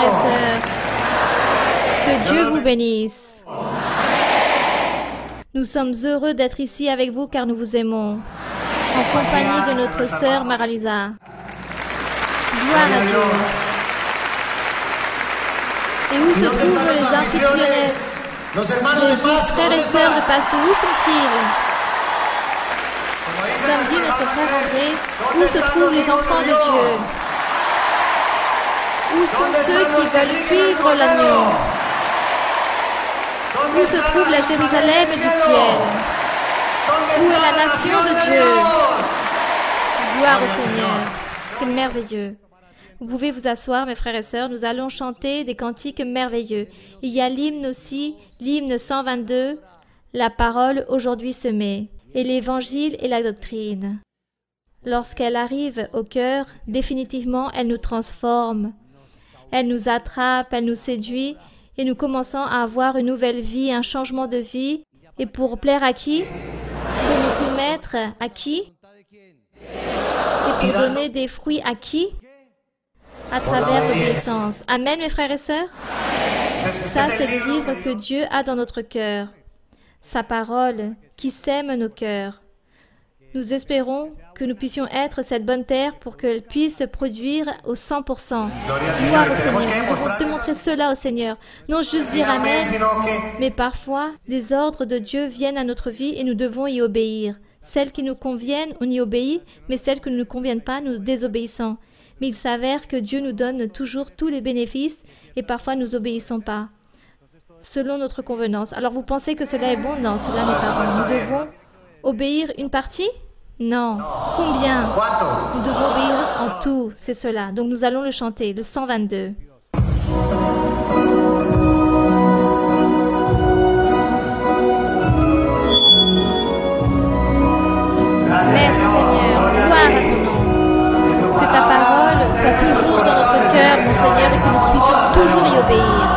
frères et sœurs. Que Dieu vous bénisse. Nous sommes heureux d'être ici avec vous car nous vous aimons, en compagnie de notre sœur Mara-Lisa. Gloire à Dieu. Et où se trouvent les anfitriones? Les frères et sœurs de Pasto, où sont-ils? Comme dit notre frère André, où se trouvent les enfants de Dieu? Où sont ceux qui veulent suivre l'agneau? Où se trouve la Jérusalem du ciel? Où est la nation de Dieu? Gloire au Seigneur. C'est merveilleux. Vous pouvez vous asseoir, mes frères et sœurs. Nous allons chanter des cantiques merveilleux. Il y a l'hymne aussi, l'hymne 122, la parole aujourd'hui semée, et l'évangile et la doctrine. Lorsqu'elle arrive au cœur, définitivement, elle nous transforme. Elle nous attrape, elle nous séduit, et nous commençons à avoir une nouvelle vie, un changement de vie. Et pour plaire à qui? Pour nous soumettre à qui? Et pour donner des fruits à qui? À travers l'obéissance. Amen, mes frères et sœurs? Ça, c'est le livre que Dieu a dans notre cœur. Sa parole qui sème nos cœurs. Nous espérons que nous puissions être cette bonne terre pour qu'elle puisse produire au 100%. Gloire au Seigneur. Nous devons démontrer cela au Seigneur. Non juste dire Amen, mais parfois, des ordres de Dieu viennent à notre vie et nous devons y obéir. Celles qui nous conviennent, on y obéit, mais celles qui ne nous conviennent pas, nous désobéissons. Mais il s'avère que Dieu nous donne toujours tous les bénéfices et parfois nous obéissons pas, selon notre convenance. Alors vous pensez que cela est bon? Non, cela n'est pas bon. Nous devons obéir une partie? Non. Combien? Nous devons obéir en tout, c'est cela. Donc nous allons le chanter, le 122. Merci Seigneur, gloire à ton nom. Que ta parole soit toujours dans notre cœur, mon Seigneur, et que nous puissions toujours y obéir.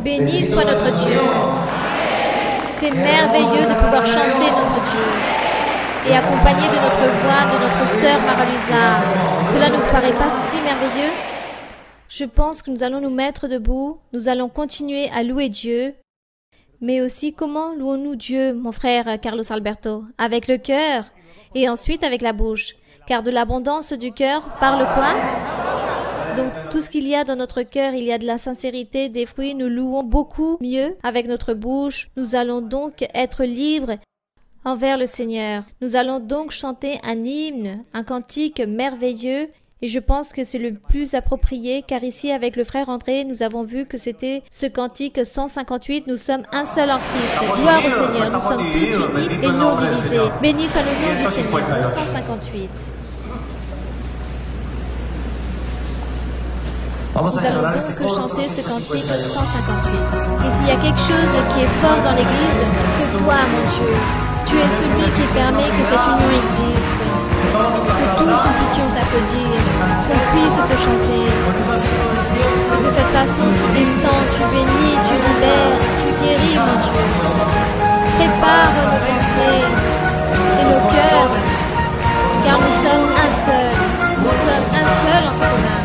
Béni soit notre Dieu. C'est merveilleux de pouvoir chanter notre Dieu et accompagné de notre voix, de notre sœur Mara-Lisa. Cela ne vous paraît pas si merveilleux? Je pense que nous allons nous mettre debout, nous allons continuer à louer Dieu. Mais aussi, comment louons-nous Dieu, mon frère Carlos Alberto? Avec le cœur et ensuite avec la bouche. Car de l'abondance du cœur parle quoi? Donc, tout ce qu'il y a dans notre cœur, il y a de la sincérité, des fruits. Nous louons beaucoup mieux avec notre bouche. Nous allons donc être libres envers le Seigneur. Nous allons donc chanter un hymne, un cantique merveilleux. Et je pense que c'est le plus approprié, car ici, avec le frère André, nous avons vu que c'était ce cantique 158. Nous sommes un seul en Christ. Gloire au Seigneur. Nous sommes tous unis et non divisés. Béni soit le nom du Seigneur. Le 158. Nous allons donc chanter ce cantique 158. Et s'il y a quelque chose qui est fort dans l'Église, c'est toi, mon Dieu. Tu es celui qui permet que cette union existe. Que tous nous puissions t'applaudir, qu'on puisse te chanter. De cette façon, tu descends, tu bénis, tu libères, tu guéris, mon Dieu. Prépare nos pensées et nos cœurs, car nous sommes un seul. Nous sommes un seul en commun.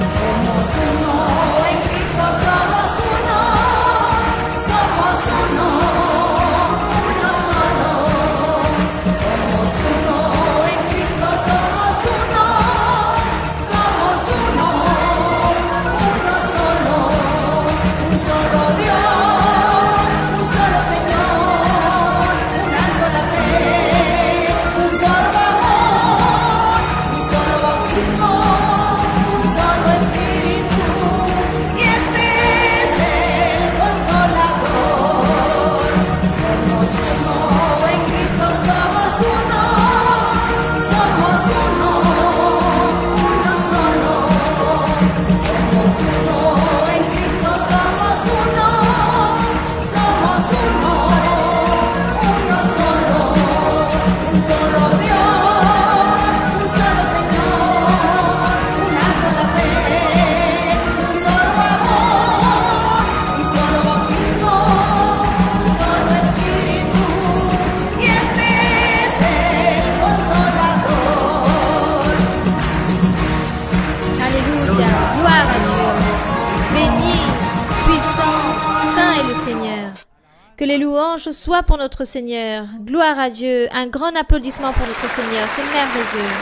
Que les louanges soient pour notre Seigneur. Gloire à Dieu. Un grand applaudissement pour notre Seigneur. C'est merveilleux.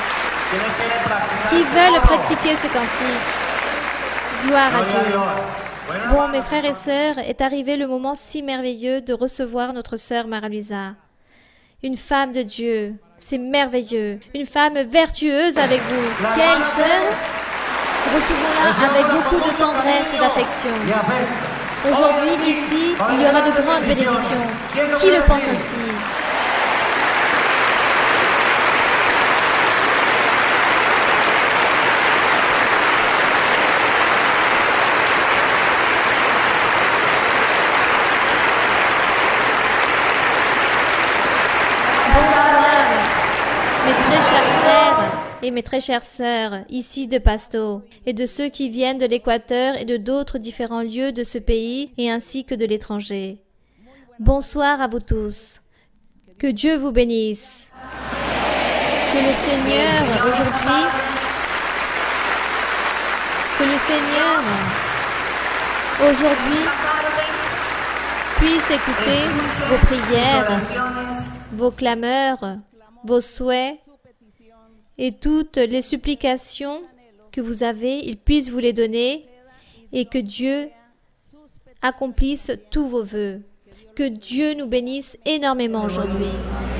Qui veulent pratiquer ce cantique? Gloire à Dieu. Bon, mes frères et sœurs, est arrivé le moment si merveilleux de recevoir notre sœur Mara-Luisa. Une femme de Dieu. C'est merveilleux. Une femme vertueuse avec vous. Quelle sœur? Recevons-la avec beaucoup de tendresse et d'affection. Aujourd'hui, ici, il y aura de grandes bénédictions. Qui le pense ainsi? Bonsoir, mes très chers frères et mes très chères sœurs, ici de Pasto, et de ceux qui viennent de l'Équateur et de d'autres différents lieux de ce pays, et ainsi que de l'étranger. Bonsoir à vous tous. Que Dieu vous bénisse. Que le Seigneur, aujourd'hui, puisse écouter vos prières, vos clameurs, vos souhaits, et toutes les supplications que vous avez, il puisse vous les donner et que Dieu accomplisse tous vos vœux. Que Dieu nous bénisse énormément aujourd'hui.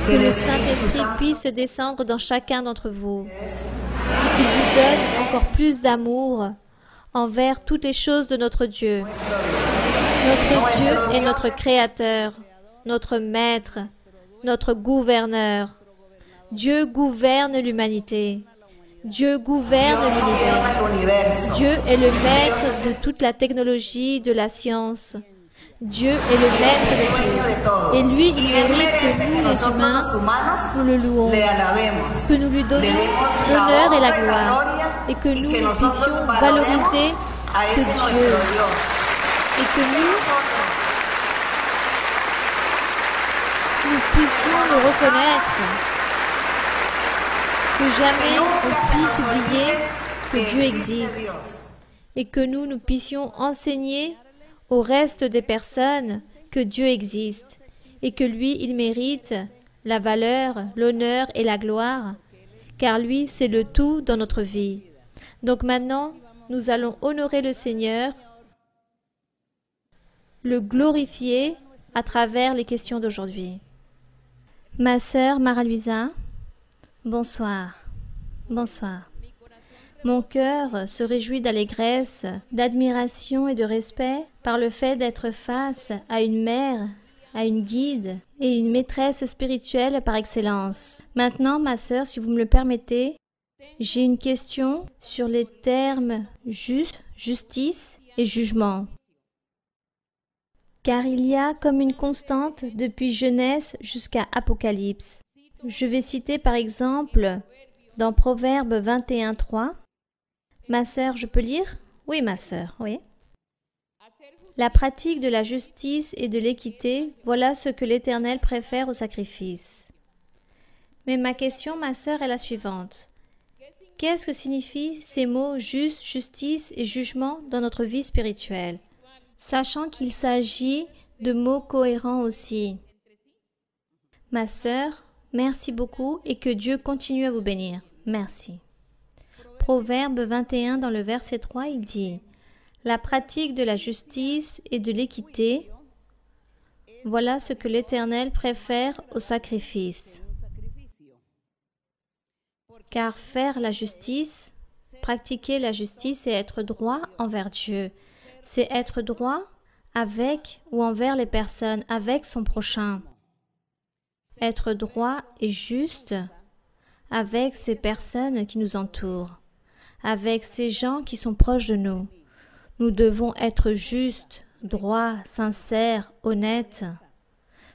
Que le Saint-Esprit puisse descendre dans chacun d'entre vous et qu'il vous donne encore plus d'amour envers toutes les choses de notre Dieu. Notre Dieu est notre Créateur, notre Maître, notre Gouverneur. Dieu gouverne l'humanité. Dieu gouverne l'univers. Dieu est le maître de toute la technologie, de la science. Dieu est le maître de tout. Et lui, il mérite que nous, les humains, nous le louons, que nous lui donnons l'honneur et la gloire, et que nous puissions valoriser ce Dieu, et que nous puissions le reconnaître. Que jamais on puisse oublier que Dieu existe et que nous puissions enseigner au reste des personnes que Dieu existe et que lui, il mérite la valeur, l'honneur et la gloire, car lui, c'est le tout dans notre vie. Donc maintenant, nous allons honorer le Seigneur, le glorifier à travers les questions d'aujourd'hui. Ma sœur Mara-Luisa, bonsoir. Bonsoir. Mon cœur se réjouit d'allégresse, d'admiration et de respect par le fait d'être face à une mère, à une guide et une maîtresse spirituelle par excellence. Maintenant, ma sœur, si vous me le permettez, j'ai une question sur les termes juste, justice et jugement. Car il y a comme une constante depuis Genèse jusqu'à Apocalypse. Je vais citer par exemple dans Proverbe 21:3. Ma sœur, je peux lire? Oui, ma sœur, oui. La pratique de la justice et de l'équité, voilà ce que l'Éternel préfère au sacrifice. Mais ma question, ma sœur, est la suivante. Qu'est-ce que signifient ces mots juste, justice et jugement dans notre vie spirituelle, sachant qu'il s'agit de mots cohérents aussi? Ma sœur, merci beaucoup et que Dieu continue à vous bénir. Merci. Proverbe 21 dans le verset 3, il dit « La pratique de la justice et de l'équité, voilà ce que l'Éternel préfère au sacrifice. » Car faire la justice, pratiquer la justice, c'est être droit envers Dieu. C'est être droit avec ou envers les personnes, avec son prochain. Être droit et juste avec ces personnes qui nous entourent, avec ces gens qui sont proches de nous. Nous devons être justes, droits, sincères, honnêtes,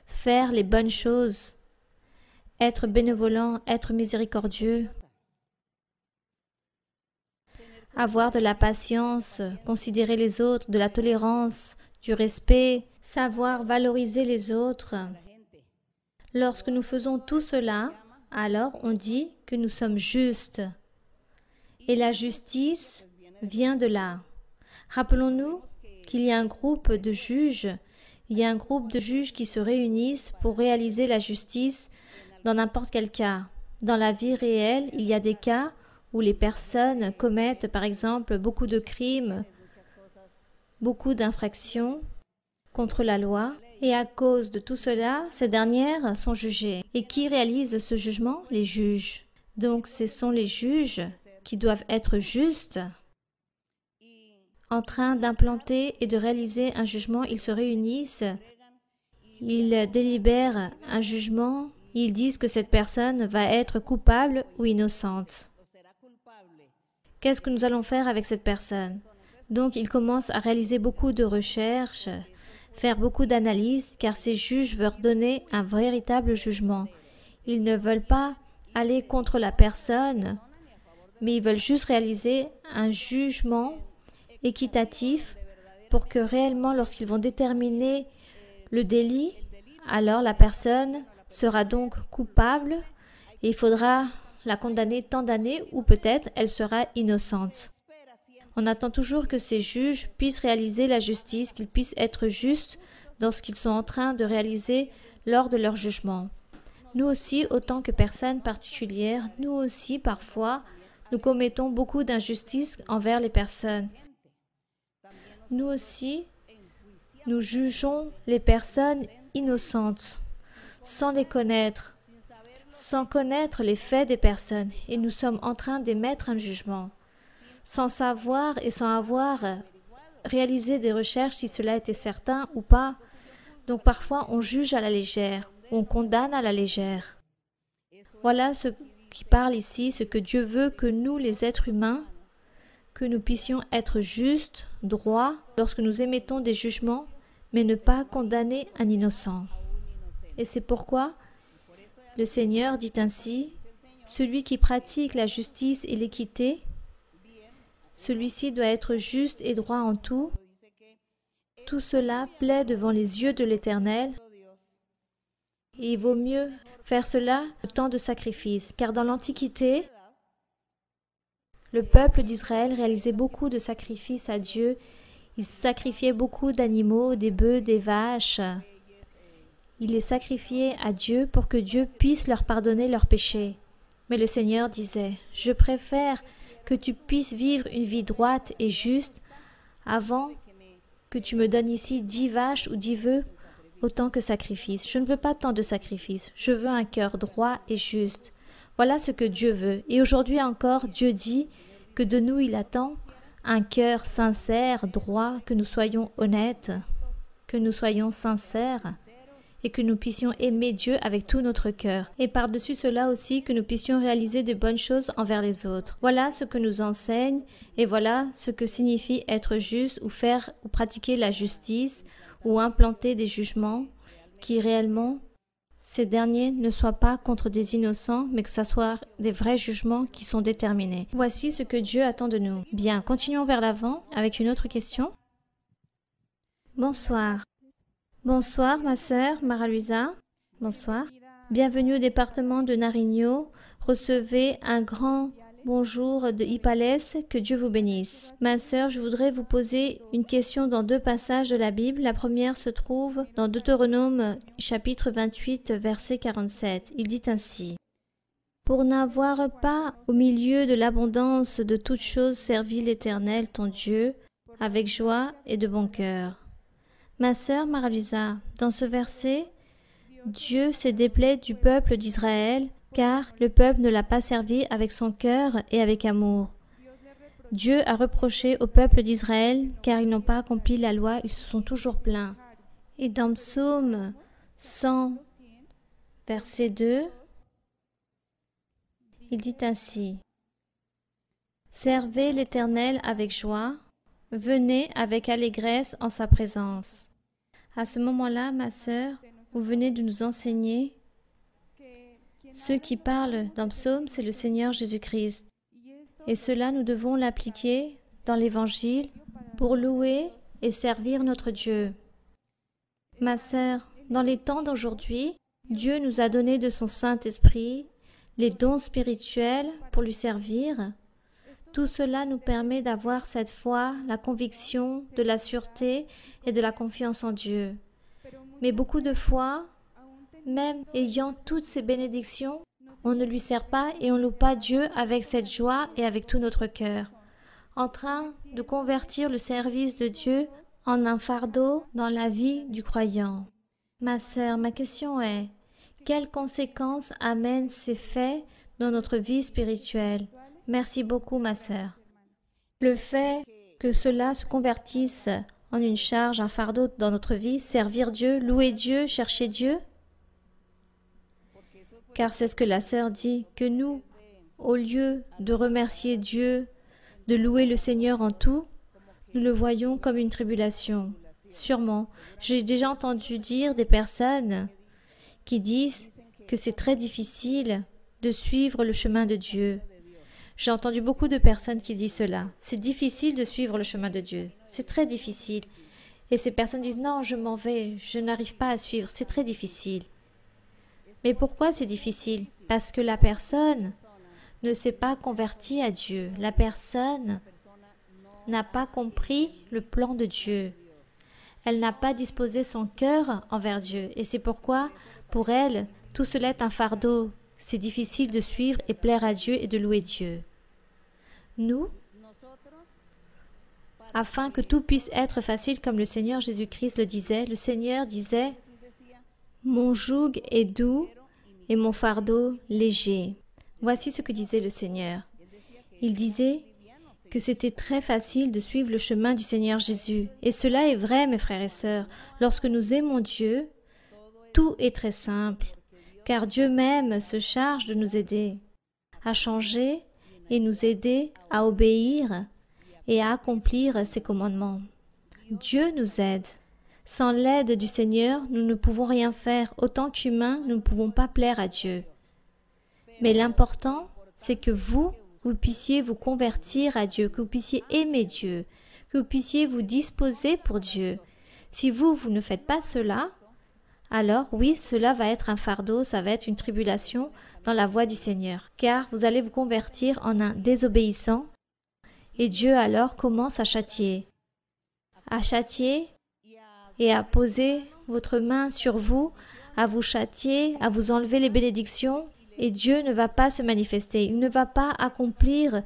faire les bonnes choses, être bénévolent, être miséricordieux, avoir de la patience, considérer les autres, de la tolérance, du respect, savoir valoriser les autres. Lorsque nous faisons tout cela, alors on dit que nous sommes justes. Et la justice vient de là. Rappelons-nous qu'il y a un groupe de juges, qui se réunissent pour réaliser la justice dans n'importe quel cas. Dans la vie réelle, il y a des cas où les personnes commettent par exemple beaucoup de crimes, beaucoup d'infractions contre la loi, et à cause de tout cela, ces dernières sont jugées. Et qui réalise ce jugement? Les juges. Donc ce sont les juges qui doivent être justes, en train d'implanter et de réaliser un jugement. Ils se réunissent, ils délibèrent un jugement, ils disent que cette personne va être coupable ou innocente. Qu'est-ce que nous allons faire avec cette personne? Donc ils commencent à réaliser beaucoup de recherches, faire beaucoup d'analyses, car ces juges veulent donner un véritable jugement. Ils ne veulent pas aller contre la personne, mais ils veulent juste réaliser un jugement équitatif pour que réellement, lorsqu'ils vont déterminer le délit, alors la personne sera donc coupable et il faudra la condamner tant d'années ou peut-être elle sera innocente. On attend toujours que ces juges puissent réaliser la justice, qu'ils puissent être justes dans ce qu'ils sont en train de réaliser lors de leur jugement. Nous aussi, autant que personnes particulières, nous aussi, parfois, nous commettons beaucoup d'injustices envers les personnes. Nous aussi, nous jugeons les personnes innocentes, sans les connaître, sans connaître les faits des personnes, et nous sommes en train d'émettre un jugement, sans savoir et sans avoir réalisé des recherches si cela était certain ou pas. Donc parfois on juge à la légère, on condamne à la légère. Voilà ce qui parle ici, ce que Dieu veut que nous, les êtres humains, que nous puissions être justes, droits, lorsque nous émettons des jugements, mais ne pas condamner un innocent. Et c'est pourquoi le Seigneur dit ainsi, « Celui qui pratique la justice et l'équité, celui-ci doit être juste et droit en tout. Tout cela plaît devant les yeux de l'Éternel. Et il vaut mieux faire cela le temps de sacrifice, car dans l'Antiquité, le peuple d'Israël réalisait beaucoup de sacrifices à Dieu. Ils sacrifiaient beaucoup d'animaux, des bœufs, des vaches. Ils les sacrifiaient à Dieu pour que Dieu puisse leur pardonner leurs péchés. Mais le Seigneur disait, « Je préfère que tu puisses vivre une vie droite et juste avant que tu me donnes ici 10 vaches ou 10 bœufs autant que sacrifice. Je ne veux pas tant de sacrifices. Je veux un cœur droit et juste. Voilà ce que Dieu veut. Et aujourd'hui encore, Dieu dit que de nous, il attend un cœur sincère, droit, que nous soyons honnêtes, que nous soyons sincères et que nous puissions aimer Dieu avec tout notre cœur. Et par-dessus cela aussi, que nous puissions réaliser de bonnes choses envers les autres. Voilà ce que nous enseigne et voilà ce que signifie être juste ou faire ou pratiquer la justice ou implanter des jugements qui réellement, ces derniers ne soient pas contre des innocents, mais que ce soit des vrais jugements qui sont déterminés. Voici ce que Dieu attend de nous. Bien, continuons vers l'avant avec une autre question. Bonsoir. Bonsoir, ma sœur Mara-Luisa. Bonsoir. Bienvenue au département de Nariño. Recevez un grand bonjour de Ipales. Que Dieu vous bénisse. Ma sœur, je voudrais vous poser une question dans 2 passages de la Bible. La première se trouve dans Deutéronome chapitre 28, verset 47. Il dit ainsi. Pour n'avoir pas au milieu de l'abondance de toutes choses servi l'Éternel ton Dieu avec joie et de bon cœur. Ma sœur Mara-Luisa, dans ce verset, Dieu s'est déplaît du peuple d'Israël, car le peuple ne l'a pas servi avec son cœur et avec amour. Dieu a reproché au peuple d'Israël, car ils n'ont pas accompli la loi, ils se sont toujours plaints. Et dans Psaume 100, verset 2, il dit ainsi, « Servez l'Éternel avec joie, venez avec allégresse en sa présence. » À ce moment-là, ma sœur, vous venez de nous enseigner, ceux qui parlent dans Psaume, c'est le Seigneur Jésus-Christ. Et cela, nous devons l'appliquer dans l'Évangile pour louer et servir notre Dieu. Ma sœur, dans les temps d'aujourd'hui, Dieu nous a donné de son Saint-Esprit les dons spirituels pour lui servir. Tout cela nous permet d'avoir cette foi, la conviction, de la sûreté et de la confiance en Dieu. Mais beaucoup de fois, même ayant toutes ces bénédictions, on ne lui sert pas et on ne loue pas Dieu avec cette joie et avec tout notre cœur, en train de convertir le service de Dieu en un fardeau dans la vie du croyant. Ma sœur, ma question est, quelles conséquences amènent ces faits dans notre vie spirituelle? Merci beaucoup, ma sœur. Le fait que cela se convertisse en une charge, un fardeau dans notre vie, servir Dieu, louer Dieu, chercher Dieu, car c'est ce que la sœur dit, que nous, au lieu de remercier Dieu, de louer le Seigneur en tout, nous le voyons comme une tribulation. Sûrement, j'ai déjà entendu dire des personnes qui disent que c'est très difficile de suivre le chemin de Dieu. J'ai entendu beaucoup de personnes qui disent cela. C'est difficile de suivre le chemin de Dieu. C'est très difficile. Et ces personnes disent, non, je m'en vais, je n'arrive pas à suivre, c'est très difficile. Mais pourquoi c'est difficile? Parce que la personne ne s'est pas convertie à Dieu. La personne n'a pas compris le plan de Dieu. Elle n'a pas disposé son cœur envers Dieu. Et c'est pourquoi, pour elle, tout cela est un fardeau. C'est difficile de suivre et plaire à Dieu et de louer Dieu. Nous, afin que tout puisse être facile comme le Seigneur Jésus-Christ le disait, le Seigneur disait « Mon joug est doux et mon fardeau léger. » Voici ce que disait le Seigneur. Il disait que c'était très facile de suivre le chemin du Seigneur Jésus. Et cela est vrai, mes frères et sœurs. Lorsque nous aimons Dieu, tout est très simple, car Dieu même se charge de nous aider à changer et nous aider à obéir et à accomplir ses commandements. Dieu nous aide. Sans l'aide du Seigneur, nous ne pouvons rien faire. Autant qu'humains, nous ne pouvons pas plaire à Dieu. Mais l'important, c'est que vous puissiez vous convertir à Dieu, que vous puissiez aimer Dieu, que vous puissiez vous disposer pour Dieu. Si vous ne faites pas cela, alors oui, cela va être un fardeau, ça va être une tribulation dans la voie du Seigneur, car vous allez vous convertir en un désobéissant, et Dieu alors commence à châtier et à poser votre main sur vous, à vous châtier, à vous enlever les bénédictions, et Dieu ne va pas se manifester, il ne va pas accomplir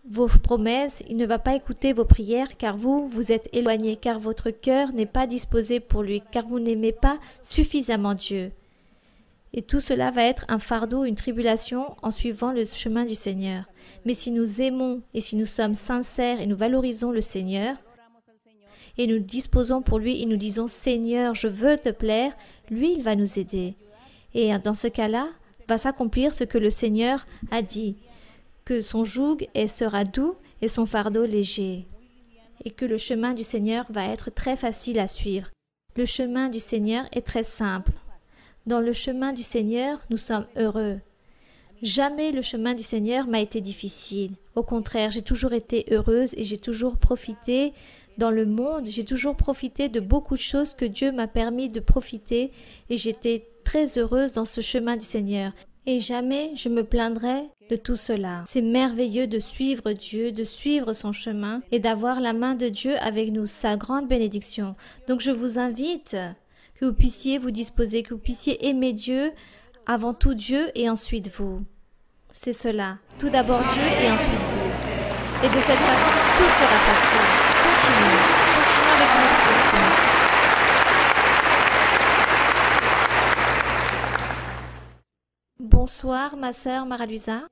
vos promesses, il ne va pas écouter vos prières, car vous êtes éloignés, car votre cœur n'est pas disposé pour lui, car vous n'aimez pas suffisamment Dieu. Et tout cela va être un fardeau, une tribulation en suivant le chemin du Seigneur. Mais si nous aimons et si nous sommes sincères et nous valorisons le Seigneur, et nous disposons pour lui et nous disons « Seigneur, je veux te plaire », lui, il va nous aider. Et dans ce cas-là, va s'accomplir ce que le Seigneur a dit, que son joug sera doux et son fardeau léger, et que le chemin du Seigneur va être très facile à suivre. Le chemin du Seigneur est très simple. Dans le chemin du Seigneur, nous sommes heureux. Jamais le chemin du Seigneur m'a été difficile. Au contraire, j'ai toujours été heureuse et j'ai toujours profité dans le monde. J'ai toujours profité de beaucoup de choses que Dieu m'a permis de profiter et j'étais très heureuse dans ce chemin du Seigneur. Et jamais je me plaindrai de tout cela. C'est merveilleux de suivre Dieu, de suivre son chemin et d'avoir la main de Dieu avec nous, sa grande bénédiction. Donc je vous invite que vous puissiez vous disposer, que vous puissiez aimer Dieu, avant tout Dieu et ensuite vous. C'est cela. Tout d'abord Dieu et ensuite vous. Et de cette façon, tout sera facile. Continuons avec notre question. Bonsoir, ma sœur Maraluisa.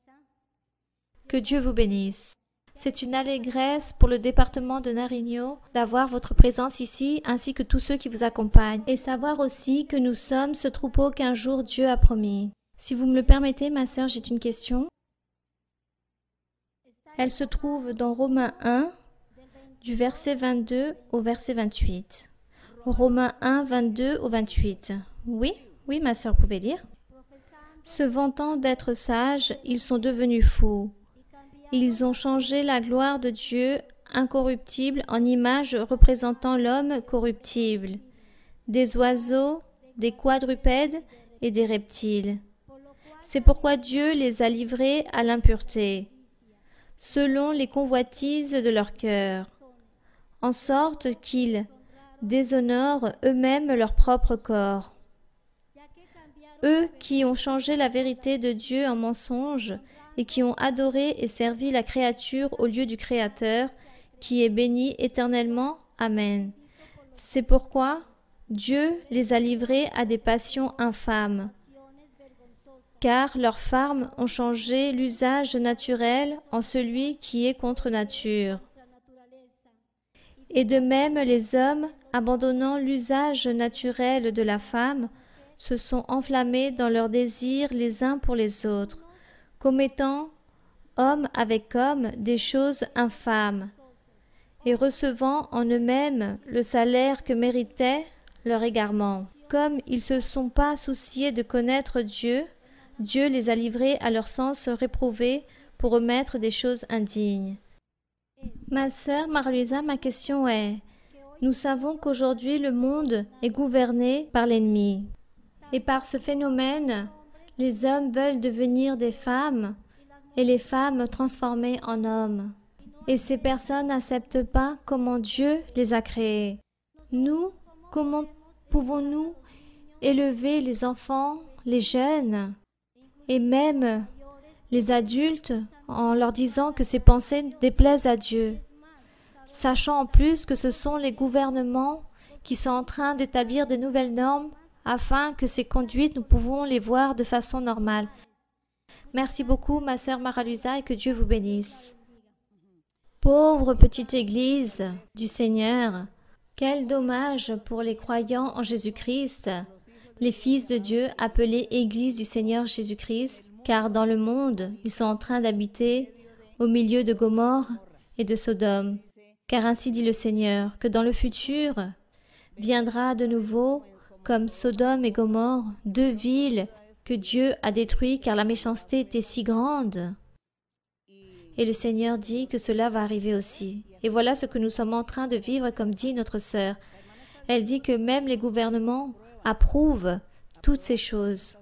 Que Dieu vous bénisse. C'est une allégresse pour le département de Nariño d'avoir votre présence ici ainsi que tous ceux qui vous accompagnent et savoir aussi que nous sommes ce troupeau qu'un jour Dieu a promis. Si vous me le permettez, ma sœur, j'ai une question. Elle se trouve dans Romains 1, du verset 22 au verset 28. Romains 1, 22 au 28. Oui, ma sœur, vous pouvez lire. Se vantant d'être sages, ils sont devenus fous. Ils ont changé la gloire de Dieu incorruptible en image représentant l'homme corruptible, des oiseaux, des quadrupèdes et des reptiles. C'est pourquoi Dieu les a livrés à l'impureté, selon les convoitises de leur cœur, en sorte qu'ils déshonorent eux-mêmes leur propre corps. Eux qui ont changé la vérité de Dieu en mensonge et qui ont adoré et servi la créature au lieu du Créateur, qui est béni éternellement. Amen. C'est pourquoi Dieu les a livrés à des passions infâmes, car leurs femmes ont changé l'usage naturel en celui qui est contre nature. Et de même, les hommes, abandonnant l'usage naturel de la femme, se sont enflammés dans leurs désirs les uns pour les autres, commettant, homme avec homme, des choses infâmes, et recevant en eux-mêmes le salaire que méritait leur égarement. Comme ils ne se sont pas souciés de connaître Dieu, Dieu les a livrés à leur sens réprouvé pour remettre des choses indignes. Ma sœur Marluisa, ma question est, nous savons qu'aujourd'hui le monde est gouverné par l'ennemi. Et par ce phénomène, les hommes veulent devenir des femmes et les femmes transformées en hommes. Et ces personnes n'acceptent pas comment Dieu les a créées. Nous, comment pouvons-nous élever les enfants, les jeunes et même les adultes en leur disant que ces pensées déplaisent à Dieu, sachant en plus que ce sont les gouvernements qui sont en train d'établir de nouvelles normes afin que ces conduites, nous pouvons les voir de façon normale. Merci beaucoup, ma sœur Maraluisa, et que Dieu vous bénisse. Pauvre petite Église du Seigneur, quel dommage pour les croyants en Jésus-Christ, les fils de Dieu appelés Église du Seigneur Jésus-Christ, car dans le monde, ils sont en train d'habiter au milieu de Gomorrhe et de Sodome. Car ainsi dit le Seigneur, que dans le futur viendra de nouveau comme Sodome et Gomorrhe, deux villes que Dieu a détruites car la méchanceté était si grande. Et le Seigneur dit que cela va arriver aussi. Et voilà ce que nous sommes en train de vivre, comme dit notre sœur. Elle dit que même les gouvernements approuvent toutes ces choses.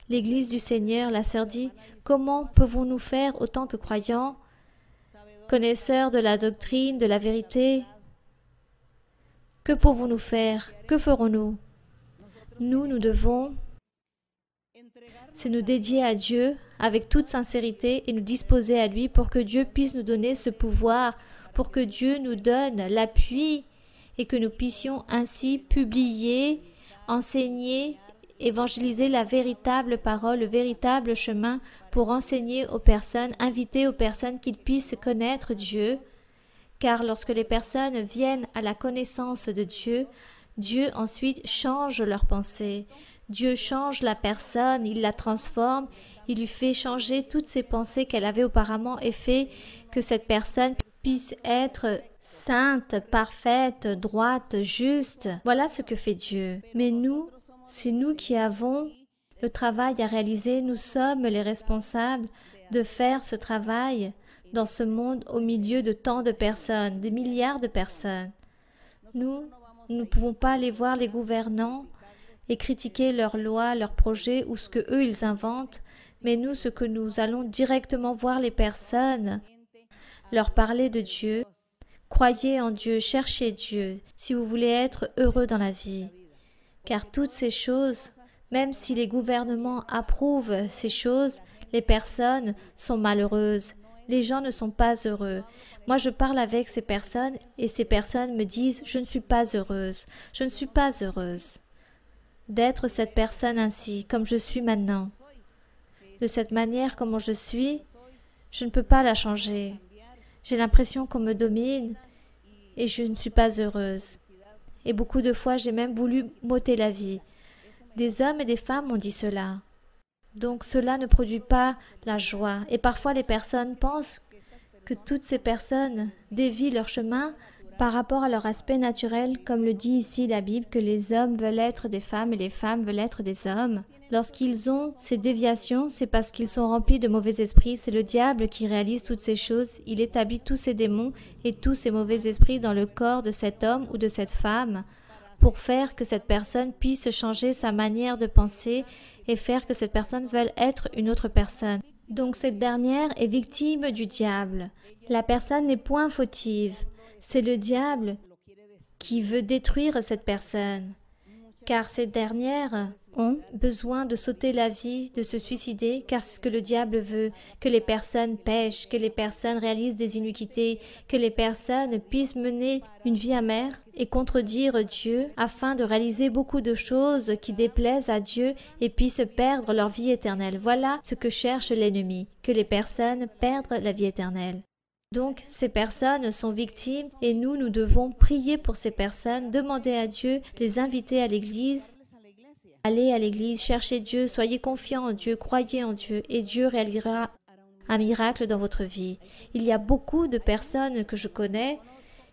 L'Église du Seigneur, la sœur dit, comment pouvons-nous faire autant que croyants, connaisseurs de la doctrine, de la vérité? Que pouvons-nous faire? Que ferons-nous? Nous devons c'est nous dédier à Dieu avec toute sincérité et nous disposer à lui pour que Dieu puisse nous donner ce pouvoir, pour que Dieu nous donne l'appui et que nous puissions ainsi publier, enseigner, évangéliser la véritable parole, le véritable chemin pour enseigner aux personnes, inviter aux personnes qu'ils puissent connaître Dieu. Car lorsque les personnes viennent à la connaissance de Dieu, Dieu ensuite change leur pensée. Dieu change la personne, il la transforme, il lui fait changer toutes ses pensées qu'elle avait auparavant et fait que cette personne puisse être sainte, parfaite, droite, juste. Voilà ce que fait Dieu. Mais nous, c'est nous qui avons le travail à réaliser. Nous sommes les responsables de faire ce travail dans ce monde au milieu de tant de personnes, des milliards de personnes. Nous ne pouvons pas aller voir les gouvernants et critiquer leurs lois, leurs projets ou ce que eux ils inventent, mais nous, ce que nous allons directement voir les personnes, leur parler de Dieu. Croyez en Dieu, cherchez Dieu, si vous voulez être heureux dans la vie. Car toutes ces choses, même si les gouvernements approuvent ces choses, les personnes sont malheureuses. Les gens ne sont pas heureux. Moi, je parle avec ces personnes et ces personnes me disent « Je ne suis pas heureuse. Je ne suis pas heureuse d'être cette personne ainsi, comme je suis maintenant. De cette manière, comment je suis, je ne peux pas la changer. J'ai l'impression qu'on me domine et je ne suis pas heureuse. Et beaucoup de fois, j'ai même voulu m'ôter la vie. Des hommes et des femmes m'ont dit cela. Donc cela ne produit pas la joie. Et parfois les personnes pensent que toutes ces personnes dévient leur chemin par rapport à leur aspect naturel, comme le dit ici la Bible, que les hommes veulent être des femmes et les femmes veulent être des hommes. Lorsqu'ils ont ces déviations, c'est parce qu'ils sont remplis de mauvais esprits. C'est le diable qui réalise toutes ces choses. Il établit tous ces démons et tous ces mauvais esprits dans le corps de cet homme ou de cette femme pour faire que cette personne puisse changer sa manière de penser et faire que cette personne veuille être une autre personne. Donc cette dernière est victime du diable. La personne n'est point fautive. C'est le diable qui veut détruire cette personne. Car ces dernières ont besoin de sauter la vie, de se suicider, car c'est ce que le diable veut, que les personnes pêchent, que les personnes réalisent des iniquités, que les personnes puissent mener une vie amère et contredire Dieu afin de réaliser beaucoup de choses qui déplaisent à Dieu et puissent perdre leur vie éternelle. Voilà ce que cherche l'ennemi, que les personnes perdent la vie éternelle. Donc, ces personnes sont victimes et nous devons prier pour ces personnes, demander à Dieu, les inviter à l'église. Allez à l'église, cherchez Dieu, soyez confiants en Dieu, croyez en Dieu et Dieu réalisera un miracle dans votre vie. Il y a beaucoup de personnes que je connais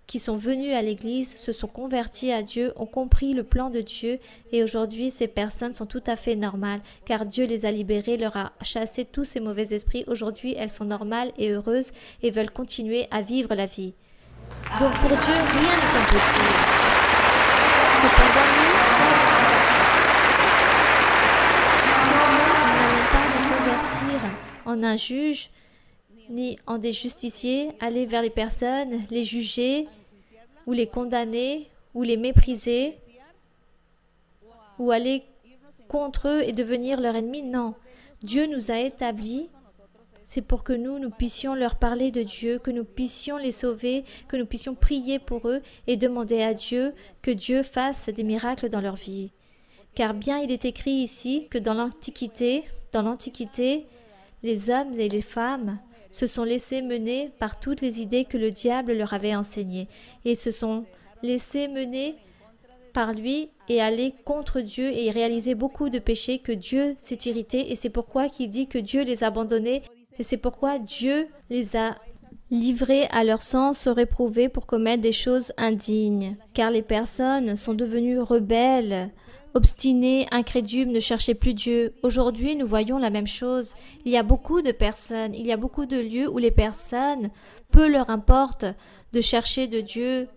qui sont venues à l'église, se sont converties à Dieu, ont compris le plan de Dieu et aujourd'hui ces personnes sont tout à fait normales car Dieu les a libérées, leur a chassé tous ces mauvais esprits. Aujourd'hui elles sont normales et heureuses et veulent continuer à vivre la vie. Donc pour Dieu rien n'est impossible. Cependant nous n'allons pas nous convertir en un juge ni en des justiciers, aller vers les personnes, les juger, ou les condamner, ou les mépriser, ou aller contre eux et devenir leur ennemi. Non, Dieu nous a établis, c'est pour que nous puissions leur parler de Dieu, que nous puissions les sauver, que nous puissions prier pour eux et demander à Dieu que Dieu fasse des miracles dans leur vie. Car bien il est écrit ici que dans l'Antiquité, les hommes et les femmes se sont laissés mener par toutes les idées que le diable leur avait enseignées et se sont laissés mener par lui et aller contre Dieu et réaliser beaucoup de péchés que Dieu s'est irrité et c'est pourquoi il dit que Dieu les a abandonnés et c'est pourquoi Dieu les a livrés à leur sens réprouvé pour commettre des choses indignes. Car les personnes sont devenues rebelles, obstinés, incrédules, ne cherchaient plus Dieu. Aujourd'hui, nous voyons la même chose. Il y a beaucoup de personnes, il y a beaucoup de lieux où les personnes, peu leur importe de chercher de Dieu,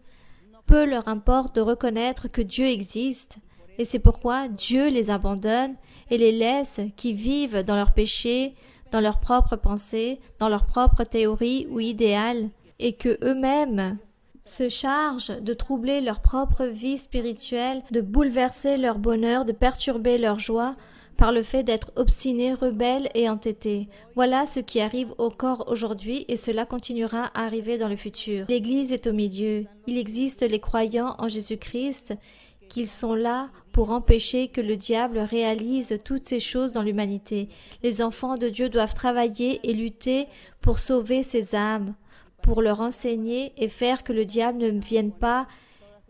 peu leur importe de reconnaître que Dieu existe. Et c'est pourquoi Dieu les abandonne et les laisse qui vivent dans leurs péchés, dans leurs propres pensées, dans leurs propres théories ou idéales, et que eux-mêmes se chargent de troubler leur propre vie spirituelle, de bouleverser leur bonheur, de perturber leur joie, par le fait d'être obstinés, rebelles et entêtés. Voilà ce qui arrive au corps aujourd'hui et cela continuera à arriver dans le futur. L'Église est au milieu. Il existe les croyants en Jésus-Christ qu'ils sont là pour empêcher que le diable réalise toutes ces choses dans l'humanité. Les enfants de Dieu doivent travailler et lutter pour sauver ces âmes, pour leur enseigner et faire que le diable ne vienne pas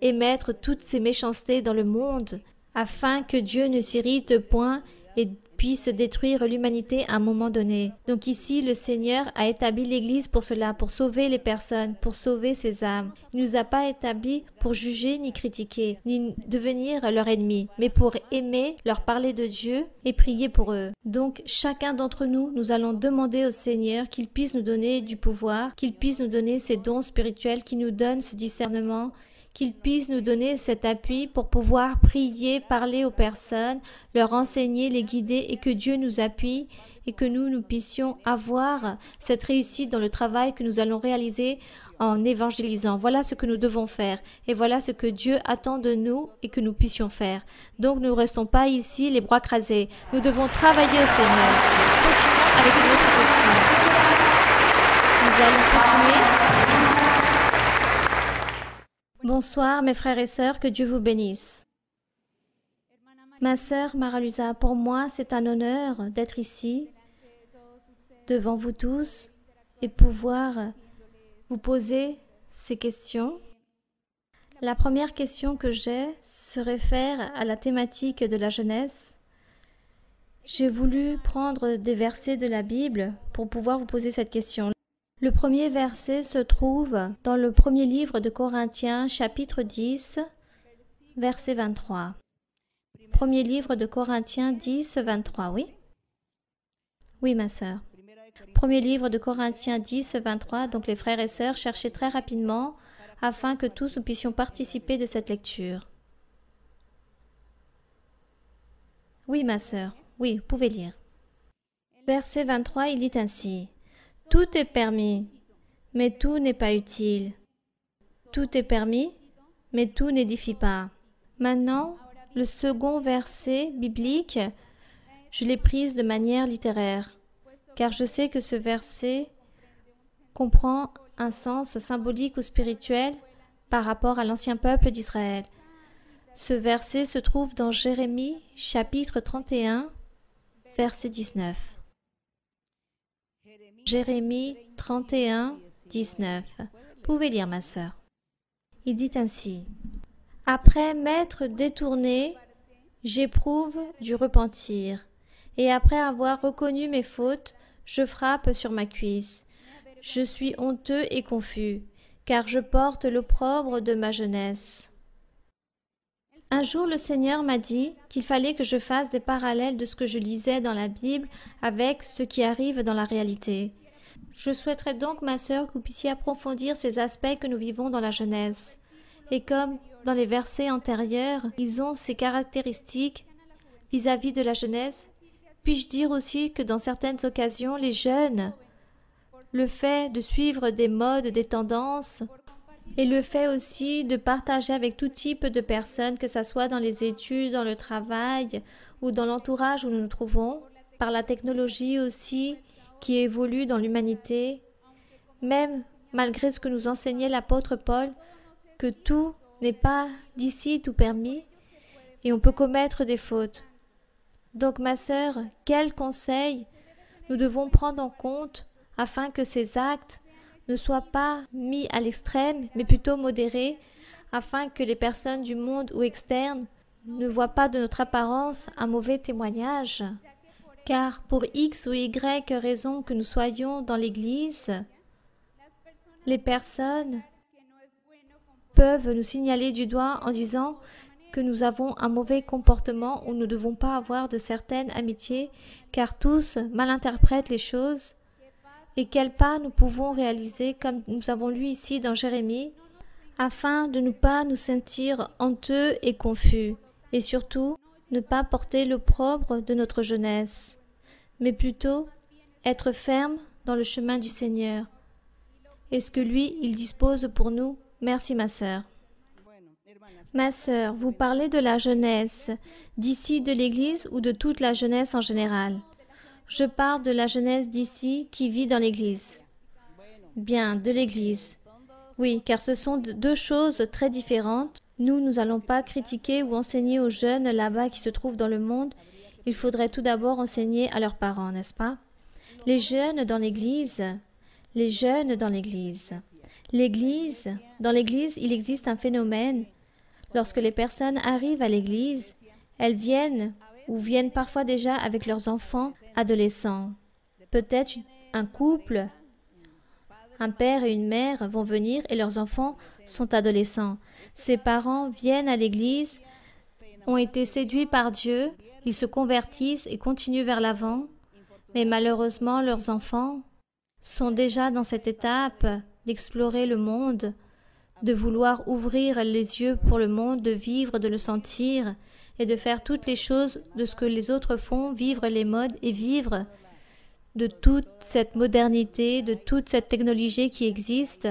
émettre toutes ces méchancetés dans le monde, afin que Dieu ne s'irrite point et puisse détruire l'humanité à un moment donné. Donc ici, le Seigneur a établi l'Église pour cela, pour sauver les personnes, pour sauver ces âmes. Il ne nous a pas établis pour juger ni critiquer, ni devenir leur ennemi, mais pour aimer, leur parler de Dieu et prier pour eux. Donc chacun d'entre nous, nous allons demander au Seigneur qu'il puisse nous donner du pouvoir, qu'il puisse nous donner ces dons spirituels, qu'il nous donne ce discernement, qu'il puisse nous donner cet appui pour pouvoir prier, parler aux personnes, leur enseigner, les guider et que Dieu nous appuie et que nous puissions avoir cette réussite dans le travail que nous allons réaliser en évangélisant. Voilà ce que nous devons faire et voilà ce que Dieu attend de nous et que nous puissions faire. Donc nous ne restons pas ici les bras crasés. Nous devons travailler au Seigneur. Continuons avec notre question. Nous allons continuer. Bonsoir mes frères et sœurs, que Dieu vous bénisse. Ma sœur Maralusa, pour moi c'est un honneur d'être ici, devant vous tous, et pouvoir vous poser ces questions. La première question que j'ai se réfère à la thématique de la jeunesse. J'ai voulu prendre des versets de la Bible pour pouvoir vous poser cette question. Le premier verset se trouve dans le premier livre de Corinthiens, chapitre 10, verset 23. Premier livre de Corinthiens 10, 23, oui? Oui, ma sœur. Premier livre de Corinthiens 10, 23, donc les frères et sœurs, cherchez très rapidement afin que tous nous puissions participer de cette lecture. Oui, ma sœur, oui, vous pouvez lire. Verset 23, il dit ainsi. Tout est permis, mais tout n'est pas utile. Tout est permis, mais tout n'édifie pas. Maintenant, le second verset biblique, je l'ai prise de manière littéraire, car je sais que ce verset comprend un sens symbolique ou spirituel par rapport à l'ancien peuple d'Israël. Ce verset se trouve dans Jérémie, chapitre 31, verset 19. Jérémie 31, 19. Vous pouvez lire, ma sœur. Il dit ainsi. Après m'être détourné, j'éprouve du repentir, et après avoir reconnu mes fautes, je frappe sur ma cuisse. Je suis honteux et confus, car je porte l'opprobre de ma jeunesse. Un jour, le Seigneur m'a dit qu'il fallait que je fasse des parallèles de ce que je lisais dans la Bible avec ce qui arrive dans la réalité. Je souhaiterais donc, ma sœur, que vous puissiez approfondir ces aspects que nous vivons dans la jeunesse. Et comme dans les versets antérieurs, ils ont ces caractéristiques vis-à-vis de la jeunesse, puis-je dire aussi que dans certaines occasions, les jeunes, le fait de suivre des modes, des tendances, et le fait aussi de partager avec tout type de personnes, que ce soit dans les études, dans le travail ou dans l'entourage où nous nous trouvons, par la technologie aussi qui évolue dans l'humanité, même malgré ce que nous enseignait l'apôtre Paul, que tout n'est pas licite ou permis et on peut commettre des fautes. Donc ma sœur, quels conseils nous devons prendre en compte afin que ces actes ne soient pas mis à l'extrême, mais plutôt modérés, afin que les personnes du monde ou externes ne voient pas de notre apparence un mauvais témoignage. Car pour X ou Y raison que nous soyons dans l'Église, les personnes peuvent nous signaler du doigt en disant que nous avons un mauvais comportement ou nous ne devons pas avoir de certaines amitiés, car tous mal interprètent les choses. Et quels pas nous pouvons réaliser, comme nous avons lu ici dans Jérémie, afin de ne pas nous sentir honteux et confus, et surtout ne pas porter l'opprobre de notre jeunesse, mais plutôt être ferme dans le chemin du Seigneur. Et ce que lui, il dispose pour nous. Merci ma sœur. Ma sœur, vous parlez de la jeunesse, d'ici de l'Église ou de toute la jeunesse en général? Je parle de la jeunesse d'ici qui vit dans l'Église. Bien, de l'Église. Oui, car ce sont deux choses très différentes. Nous n'allons pas critiquer ou enseigner aux jeunes là-bas qui se trouvent dans le monde. Il faudrait tout d'abord enseigner à leurs parents, n'est-ce pas? Les jeunes dans l'Église, les jeunes dans l'Église. Dans l'Église, il existe un phénomène. Lorsque les personnes arrivent à l'Église, elles viennent ou viennent parfois déjà avec leurs enfants adolescents. Peut-être un couple, un père et une mère vont venir et leurs enfants sont adolescents. Ces parents viennent à l'Église, ont été séduits par Dieu, ils se convertissent et continuent vers l'avant, mais malheureusement leurs enfants sont déjà dans cette étape d'explorer le monde, de vouloir ouvrir les yeux pour le monde, de vivre, de le sentir et de faire toutes les choses de ce que les autres font, vivre les modes et vivre de toute cette modernité, de toute cette technologie qui existe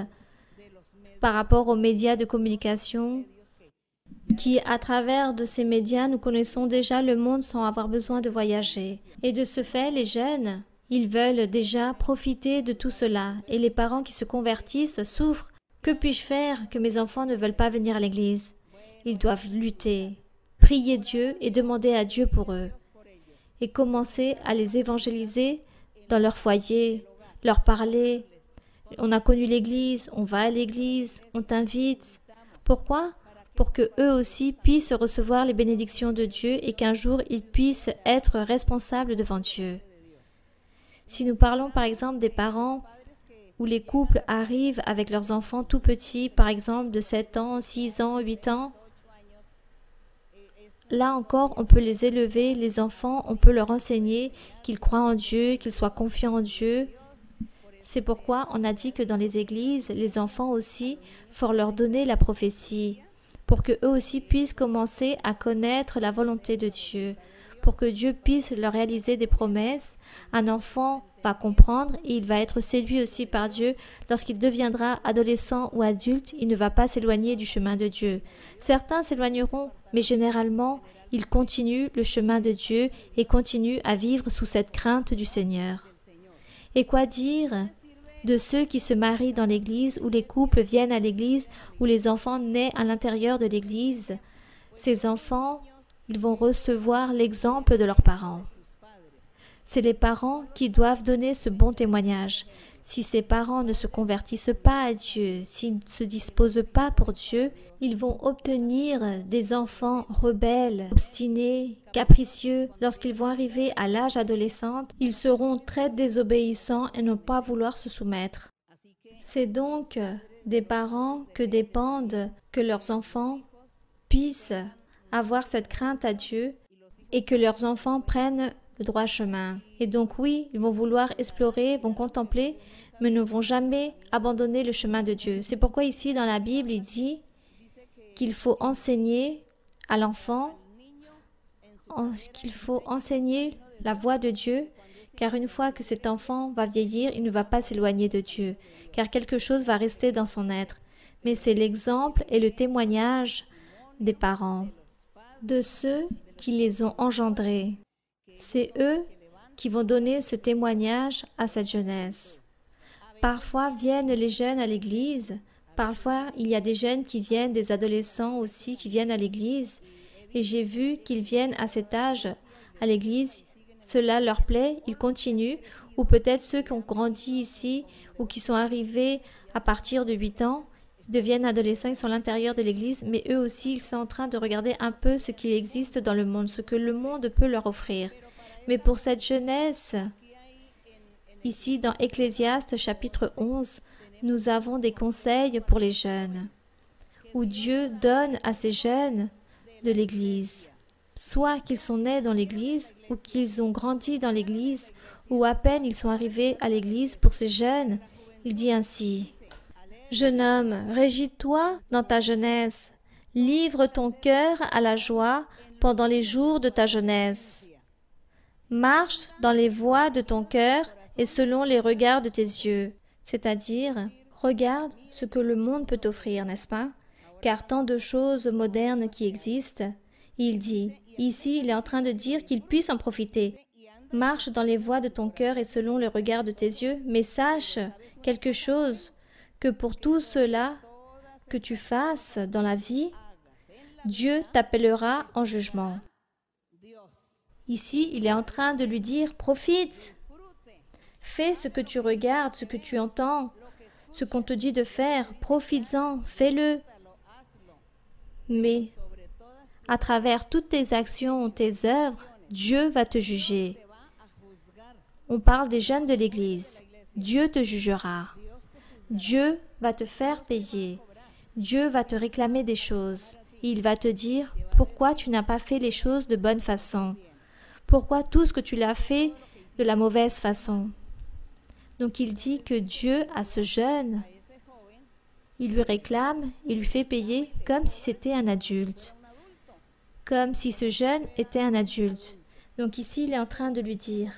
par rapport aux médias de communication, qui, à travers de ces médias, nous connaissons déjà le monde sans avoir besoin de voyager. Et de ce fait, les jeunes, ils veulent déjà profiter de tout cela. Et les parents qui se convertissent souffrent. Que puis-je faire que mes enfants ne veulent pas venir à l'église? Ils doivent lutter, prier Dieu et demander à Dieu pour eux. Et commencer à les évangéliser dans leur foyer, leur parler. On a connu l'église, on va à l'église, on t'invite. Pourquoi? Pour que eux aussi puissent recevoir les bénédictions de Dieu et qu'un jour ils puissent être responsables devant Dieu. Si nous parlons par exemple des parents où les couples arrivent avec leurs enfants tout petits, par exemple de 7 ans, 6 ans, 8 ans, là encore, on peut les élever, les enfants, on peut leur enseigner qu'ils croient en Dieu, qu'ils soient confiants en Dieu. C'est pourquoi on a dit que dans les églises, les enfants aussi, faut leur donner la prophétie, pour qu'eux aussi puissent commencer à connaître la volonté de Dieu, pour que Dieu puisse leur réaliser des promesses. Un enfant va comprendre et il va être séduit aussi par Dieu. Lorsqu'il deviendra adolescent ou adulte, il ne va pas s'éloigner du chemin de Dieu. Certains s'éloigneront, mais généralement, ils continuent le chemin de Dieu et continuent à vivre sous cette crainte du Seigneur. Et quoi dire de ceux qui se marient dans l'Église, où les couples viennent à l'Église, où les enfants naissent à l'intérieur de l'Église? Ces enfants, ils vont recevoir l'exemple de leurs parents. C'est les parents qui doivent donner ce bon témoignage. Si ces parents ne se convertissent pas à Dieu, s'ils ne se disposent pas pour Dieu, ils vont obtenir des enfants rebelles, obstinés, capricieux. Lorsqu'ils vont arriver à l'âge adolescent, ils seront très désobéissants et ne pas vouloir se soumettre. C'est donc des parents que dépendent que leurs enfants puissent avoir cette crainte à Dieu et que leurs enfants prennent le droit chemin. Et donc oui, ils vont vouloir explorer, vont contempler, mais ne vont jamais abandonner le chemin de Dieu. C'est pourquoi ici dans la Bible, il dit qu'il faut enseigner à l'enfant, qu'il faut enseigner la voie de Dieu, car une fois que cet enfant va vieillir, il ne va pas s'éloigner de Dieu, car quelque chose va rester dans son être. Mais c'est l'exemple et le témoignage des parents, de ceux qui les ont engendrés. C'est eux qui vont donner ce témoignage à cette jeunesse. Parfois viennent les jeunes à l'église, parfois il y a des jeunes qui viennent, des adolescents aussi qui viennent à l'église, et j'ai vu qu'ils viennent à cet âge à l'église, cela leur plaît, ils continuent, ou peut-être ceux qui ont grandi ici ou qui sont arrivés à partir de 8 ans, deviennent adolescents, ils sont à l'intérieur de l'église, mais eux aussi ils sont en train de regarder un peu ce qui existe dans le monde, ce que le monde peut leur offrir. Mais pour cette jeunesse, ici dans Ecclésiaste chapitre 11, nous avons des conseils pour les jeunes, où Dieu donne à ces jeunes de l'Église. Soit qu'ils sont nés dans l'Église, ou qu'ils ont grandi dans l'Église, ou à peine ils sont arrivés à l'Église. Pour ces jeunes, il dit ainsi: « Jeune homme, régis-toi dans ta jeunesse, livre ton cœur à la joie pendant les jours de ta jeunesse. Marche dans les voies de ton cœur et selon les regards de tes yeux. » C'est-à-dire, regarde ce que le monde peut t'offrir, n'est-ce pas? car tant de choses modernes qui existent, il dit, ici il est en train de dire qu'ils puissent en profiter. Marche dans les voies de ton cœur et selon le regard de tes yeux, mais sache quelque chose, que pour tout cela que tu fasses dans la vie, Dieu t'appellera en jugement. Ici, il est en train de lui dire, profite, fais ce que tu regardes, ce que tu entends, ce qu'on te dit de faire, profites-en, fais-le. Mais à travers toutes tes actions, tes œuvres, Dieu va te juger. On parle des jeunes de l'Église. Dieu te jugera. Dieu va te faire payer. Dieu va te réclamer des choses. Il va te dire pourquoi tu n'as pas fait les choses de bonne façon. Pourquoi tout ce que tu l'as fait de la mauvaise façon. Donc il dit que Dieu, à ce jeune, il lui réclame, il lui fait payer comme si c'était un adulte. Comme si ce jeune était un adulte. Donc ici, il est en train de lui dire,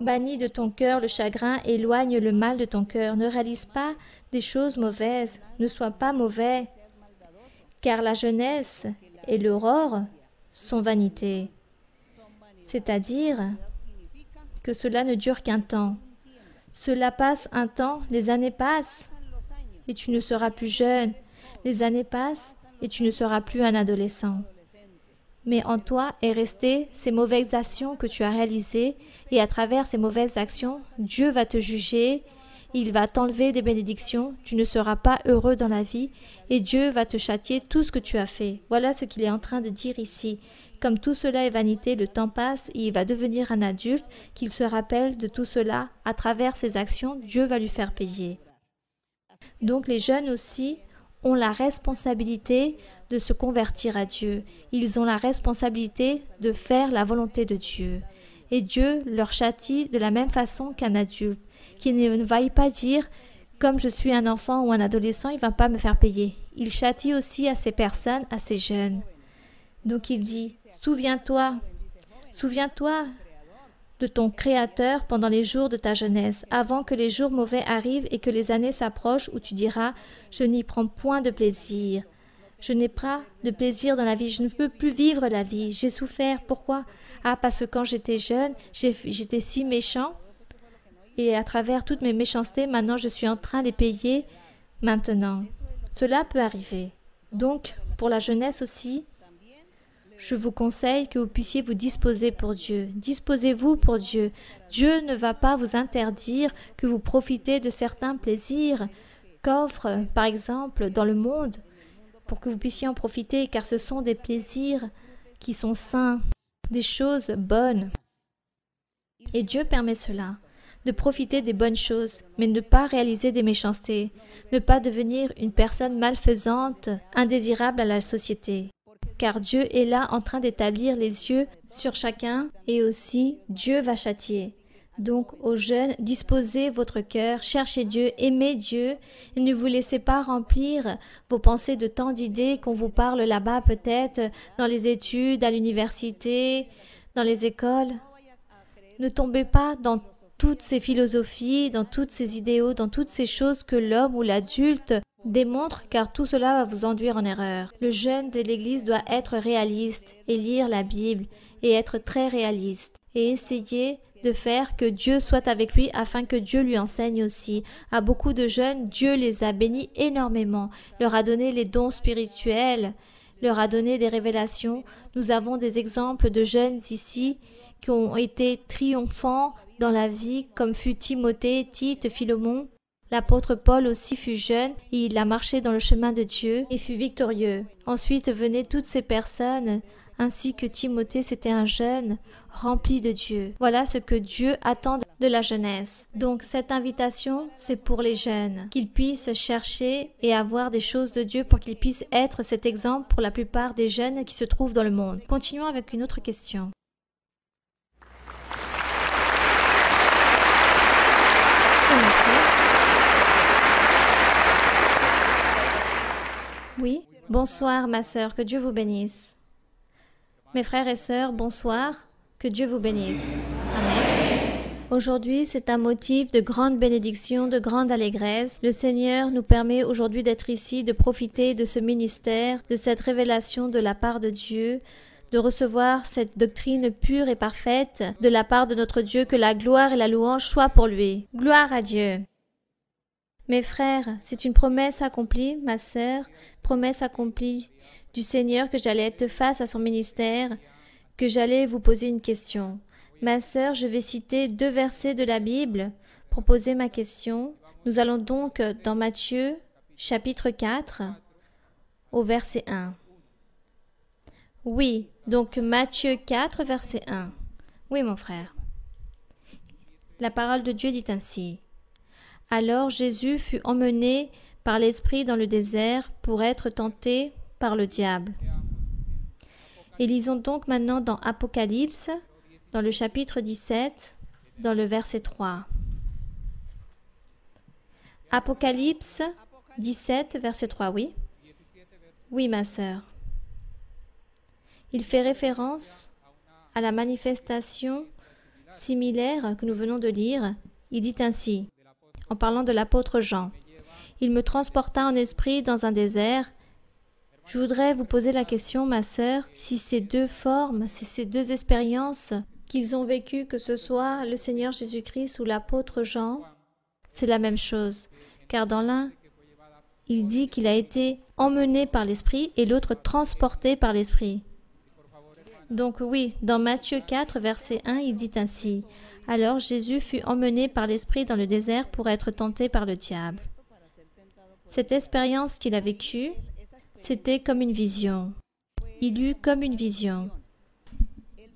bannis de ton cœur le chagrin, éloigne le mal de ton cœur, ne réalise pas des choses mauvaises, ne sois pas mauvais, car la jeunesse et l'aurore sont vanité. C'est-à-dire que cela ne dure qu'un temps. Cela passe un temps, les années passent, et tu ne seras plus jeune. Les années passent, et tu ne seras plus un adolescent. Mais en toi est resté ces mauvaises actions que tu as réalisées, et à travers ces mauvaises actions, Dieu va te juger, il va t'enlever des bénédictions, tu ne seras pas heureux dans la vie, et Dieu va te châtier tout ce que tu as fait. Voilà ce qu'il est en train de dire ici. Comme tout cela est vanité, le temps passe, et il va devenir un adulte, qu'il se rappelle de tout cela, à travers ses actions, Dieu va lui faire payer. Donc les jeunes aussi ont la responsabilité de se convertir à Dieu. Ils ont la responsabilité de faire la volonté de Dieu. Et Dieu leur châtie de la même façon qu'un adulte, qui ne va pas dire « comme je suis un enfant ou un adolescent, il ne va pas me faire payer ». Il châtie aussi à ces personnes, à ces jeunes. Donc il dit « souviens-toi de ton Créateur pendant les jours de ta jeunesse, avant que les jours mauvais arrivent et que les années s'approchent où tu diras « je n'y prends point de plaisir ». Je n'ai pas de plaisir dans la vie, je ne peux plus vivre la vie, j'ai souffert. Pourquoi? Ah, parce que quand j'étais jeune, j'étais si méchant et à travers toutes mes méchancetés, maintenant je suis en train de les payer maintenant. Cela peut arriver. Donc, pour la jeunesse aussi, je vous conseille que vous puissiez vous disposer pour Dieu. Disposez-vous pour Dieu. Dieu ne va pas vous interdire que vous profitez de certains plaisirs qu'offre, par exemple, dans le monde, pour que vous puissiez en profiter, car ce sont des plaisirs qui sont sains, des choses bonnes. Et Dieu permet cela, de profiter des bonnes choses, mais ne pas réaliser des méchancetés, ne pas devenir une personne malfaisante, indésirable à la société. Car Dieu est là en train d'établir les yeux sur chacun, et aussi Dieu va châtier. Donc, aux jeunes, disposez votre cœur, cherchez Dieu, aimez Dieu, et ne vous laissez pas remplir vos pensées de tant d'idées qu'on vous parle là-bas peut-être, dans les études, à l'université, dans les écoles. Ne tombez pas dans toutes ces philosophies, dans toutes ces idéaux, dans toutes ces choses que l'homme ou l'adulte démontre, car tout cela va vous enduire en erreur. Le jeune de l'Église doit être réaliste et lire la Bible et être très réaliste et essayer de faire que Dieu soit avec lui afin que Dieu lui enseigne aussi. À beaucoup de jeunes, Dieu les a bénis énormément, leur a donné les dons spirituels, leur a donné des révélations. Nous avons des exemples de jeunes ici qui ont été triomphants dans la vie, comme fut Timothée, Tite, Philémon. L'apôtre Paul aussi fut jeune et il a marché dans le chemin de Dieu et fut victorieux. Ensuite venaient toutes ces personnes, ainsi que Timothée, c'était un jeune rempli de Dieu. Voilà ce que Dieu attend de la jeunesse. Donc cette invitation, c'est pour les jeunes, qu'ils puissent chercher et avoir des choses de Dieu pour qu'ils puissent être cet exemple pour la plupart des jeunes qui se trouvent dans le monde. Continuons avec une autre question. Oui, bonsoir ma sœur, que Dieu vous bénisse. Mes frères et sœurs, bonsoir, que Dieu vous bénisse. Amen. Aujourd'hui, c'est un motif de grande bénédiction, de grande allégresse. Le Seigneur nous permet aujourd'hui d'être ici, de profiter de ce ministère, de cette révélation de la part de Dieu, de recevoir cette doctrine pure et parfaite de la part de notre Dieu, que la gloire et la louange soient pour lui. Gloire à Dieu. Mes frères, c'est une promesse accomplie, ma sœur, promesse accomplie du Seigneur que j'allais être face à son ministère, que j'allais vous poser une question. Ma sœur, je vais citer 2 versets de la Bible pour poser ma question. Nous allons donc dans Matthieu, chapitre 4, au verset 1. Oui, donc Matthieu 4, verset 1. Oui, mon frère. La parole de Dieu dit ainsi. Alors Jésus fut emmené par l'Esprit dans le désert pour être tenté par le diable. Et lisons donc maintenant dans Apocalypse, dans le chapitre 17, dans le verset 3. Apocalypse 17, verset 3, oui. Oui, ma sœur. Il fait référence à la manifestation similaire que nous venons de lire. Il dit ainsi, en parlant de l'apôtre Jean, « Il me transporta en esprit dans un désert. » Je voudrais vous poser la question, ma sœur, si ces 2 formes, si ces 2 expériences qu'ils ont vécues, que ce soit le Seigneur Jésus-Christ ou l'apôtre Jean, c'est la même chose. Car dans l'un, il dit qu'il a été emmené par l'Esprit et l'autre transporté par l'Esprit. Donc oui, dans Matthieu 4, verset 1, il dit ainsi, « Alors Jésus fut emmené par l'Esprit dans le désert pour être tenté par le diable. » Cette expérience qu'il a vécue, c'était comme une vision. Il eut comme une vision.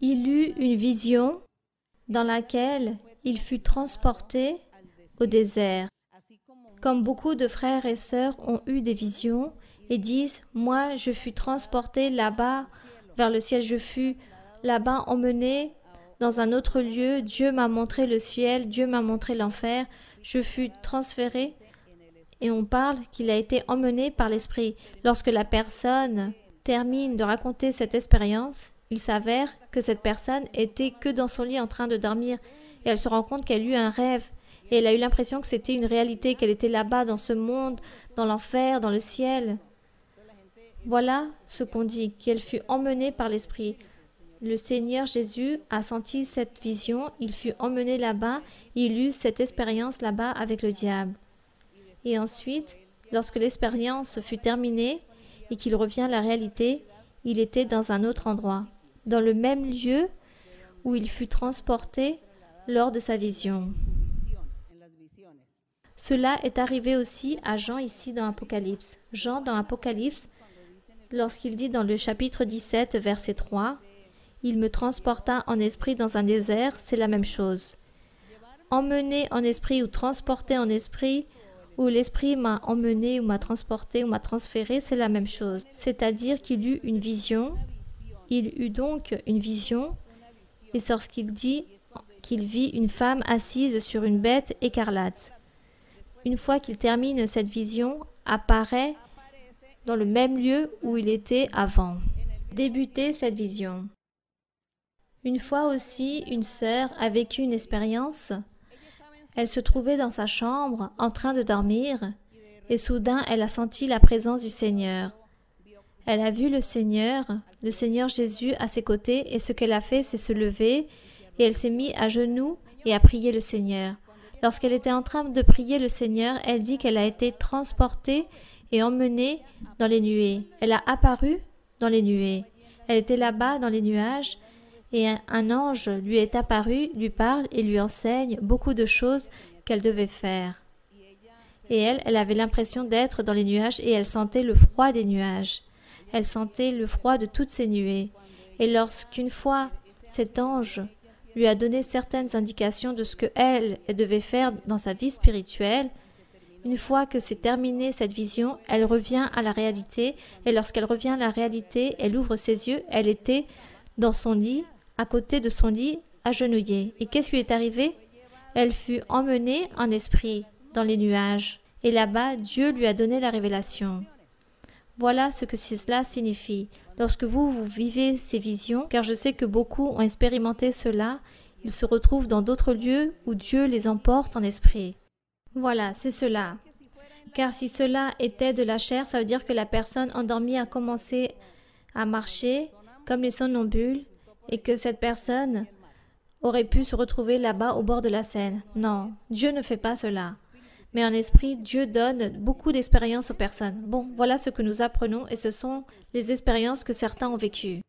Il eut une vision dans laquelle il fut transporté au désert. Comme beaucoup de frères et sœurs ont eu des visions et disent « Moi, je fus transporté là-bas vers le ciel, je fus là-bas emmené dans un autre lieu, Dieu m'a montré le ciel, Dieu m'a montré l'enfer, je fus transféré. » Et on parle qu'il a été emmené par l'Esprit. Lorsque la personne termine de raconter cette expérience, il s'avère que cette personne était que dans son lit en train de dormir et elle se rend compte qu'elle a eu un rêve et elle a eu l'impression que c'était une réalité, qu'elle était là-bas dans ce monde, dans l'enfer, dans le ciel. Voilà ce qu'on dit, qu'elle fut emmenée par l'Esprit. Le Seigneur Jésus a senti cette vision, il fut emmené là-bas, il eut cette expérience là-bas avec le diable. Et ensuite, lorsque l'expérience fut terminée et qu'il revient à la réalité, il était dans un autre endroit, dans le même lieu où il fut transporté lors de sa vision. Cela est arrivé aussi à Jean ici dans Apocalypse. Jean dans Apocalypse, lorsqu'il dit dans le chapitre 17, verset 3, « Il me transporta en esprit dans un désert », c'est la même chose. Emmené en esprit ou transporté en esprit, où l'Esprit m'a emmené ou m'a transporté ou m'a transféré, c'est la même chose. C'est-à-dire qu'il eut une vision, il eut donc une vision, et lorsqu'il dit qu'il vit une femme assise sur une bête écarlate. Une fois qu'il termine cette vision, apparaît dans le même lieu où il était avant. Débuter cette vision. Une fois aussi, une sœur a vécu une expérience. Elle se trouvait dans sa chambre, en train de dormir, et soudain elle a senti la présence du Seigneur. Elle a vu le Seigneur Jésus à ses côtés, et ce qu'elle a fait, c'est se lever, et elle s'est mise à genoux et a prié le Seigneur. Lorsqu'elle était en train de prier le Seigneur, elle dit qu'elle a été transportée et emmenée dans les nuées. Elle a apparu dans les nuées. Elle était là-bas dans les nuages, et un ange lui est apparu, lui parle et lui enseigne beaucoup de choses qu'elle devait faire. Et elle avait l'impression d'être dans les nuages et elle sentait le froid des nuages. Elle sentait le froid de toutes ces nuées. Et lorsqu'une fois cet ange lui a donné certaines indications de ce qu'elle devait faire dans sa vie spirituelle, une fois que c'est terminé cette vision, elle revient à la réalité. Et lorsqu'elle revient à la réalité, elle ouvre ses yeux, elle était dans son lit, à côté de son lit, agenouillée. Et qu'est-ce qui lui est arrivé? Elle fut emmenée en esprit dans les nuages. Et là-bas, Dieu lui a donné la révélation. Voilà ce que cela signifie. Lorsque vous vivez ces visions, car je sais que beaucoup ont expérimenté cela, Ils se retrouvent dans d'autres lieux où Dieu les emporte en esprit. Voilà, c'est cela. Car si cela était de la chair, ça veut dire que la personne endormie a commencé à marcher comme les somnambules et que cette personne aurait pu se retrouver là-bas au bord de la Seine. Non, Dieu ne fait pas cela. Mais en esprit, Dieu donne beaucoup d'expériences aux personnes. Bon, voilà ce que nous apprenons et ce sont les expériences que certains ont vécues.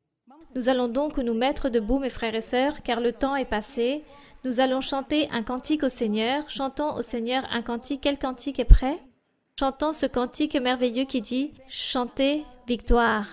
Nous allons donc nous mettre debout, mes frères et sœurs, car le temps est passé. Nous allons chanter un cantique au Seigneur. Chantons au Seigneur un cantique. Quel cantique est prêt? Chantons ce cantique merveilleux qui dit « Chantez victoire ».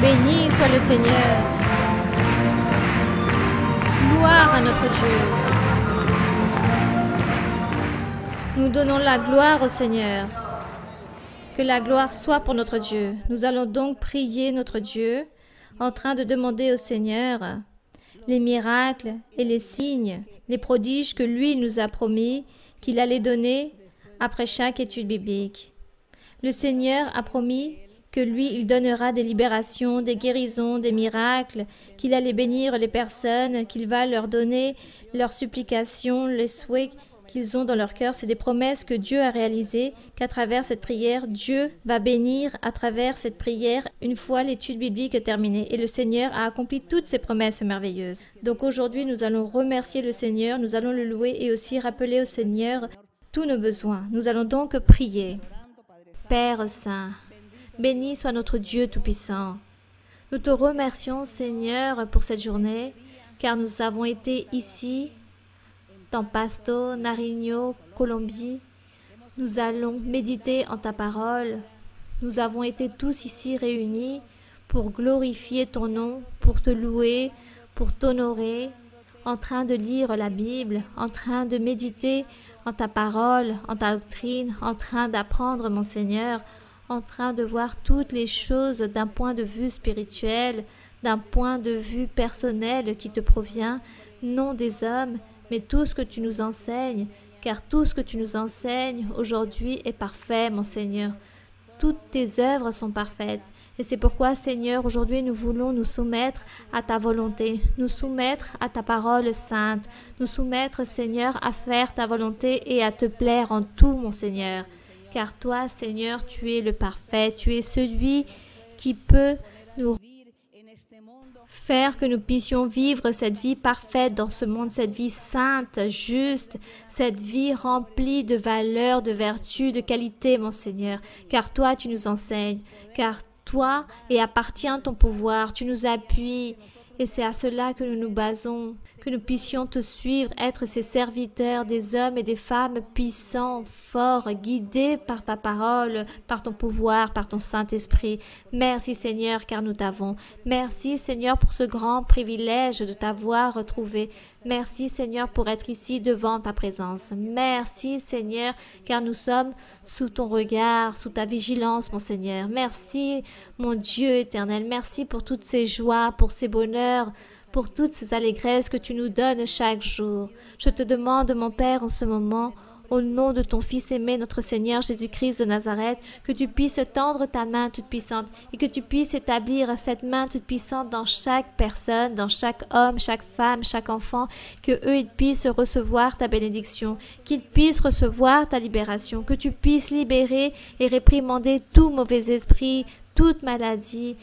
Béni soit le Seigneur. Gloire à notre Dieu. Nous donnons la gloire au Seigneur. Que la gloire soit pour notre Dieu. Nous allons donc prier notre Dieu en train de demander au Seigneur les miracles et les signes, les prodiges que lui nous a promis qu'il allait donner après chaque étude biblique. Le Seigneur a promis que lui, il donnera des libérations, des guérisons, des miracles, qu'il allait bénir les personnes, qu'il va leur donner leurs supplications, les souhaits qu'ils ont dans leur cœur. C'est des promesses que Dieu a réalisées, qu'à travers cette prière, Dieu va bénir à travers cette prière une fois l'étude biblique terminée. Et le Seigneur a accompli toutes ces promesses merveilleuses. Donc aujourd'hui, nous allons remercier le Seigneur, nous allons le louer et aussi rappeler au Seigneur tous nos besoins. Nous allons donc prier. Père Saint, béni soit notre Dieu Tout-Puissant. Nous te remercions, Seigneur, pour cette journée, car nous avons été ici, dans Pasto, Nariño, Colombie. Nous allons méditer en ta parole. Nous avons été tous ici réunis pour glorifier ton nom, pour te louer, pour t'honorer, en train de lire la Bible, en train de méditer en ta parole, en ta doctrine, en train d'apprendre, mon Seigneur, en train de voir toutes les choses d'un point de vue spirituel, d'un point de vue personnel qui te provient, non des hommes, mais tout ce que tu nous enseignes, car tout ce que tu nous enseignes aujourd'hui est parfait, mon Seigneur. Toutes tes œuvres sont parfaites. Et c'est pourquoi, Seigneur, aujourd'hui, nous voulons nous soumettre à ta volonté, nous soumettre à ta parole sainte, nous soumettre, Seigneur, à faire ta volonté et à te plaire en tout, mon Seigneur. Car toi, Seigneur, tu es le parfait, tu es celui qui peut nous faire que nous puissions vivre cette vie parfaite dans ce monde, cette vie sainte, juste, cette vie remplie de valeurs, de vertus, de qualités, mon Seigneur. Car toi, tu nous enseignes, car toi, et appartient ton pouvoir, tu nous appuies. Et c'est à cela que nous nous basons, que nous puissions te suivre, être ces serviteurs, des hommes et des femmes puissants, forts, guidés par ta parole, par ton pouvoir, par ton Saint-Esprit. Merci Seigneur, car nous t'avons. Merci Seigneur pour ce grand privilège de t'avoir retrouvé. Merci Seigneur pour être ici devant ta présence. Merci Seigneur, car nous sommes sous ton regard, sous ta vigilance, mon Seigneur. Merci mon Dieu éternel. Merci pour toutes ces joies, pour ces bonheurs, pour toutes ces allégresses que tu nous donnes chaque jour. Je te demande, mon Père, en ce moment, au nom de ton Fils aimé, notre Seigneur Jésus-Christ de Nazareth, que tu puisses tendre ta main toute-puissante et que tu puisses établir cette main toute-puissante dans chaque personne, dans chaque homme, chaque femme, chaque enfant, que eux ils puissent recevoir ta bénédiction, qu'ils puissent recevoir ta libération, que tu puisses libérer et réprimander tout mauvais esprit, toute maladie,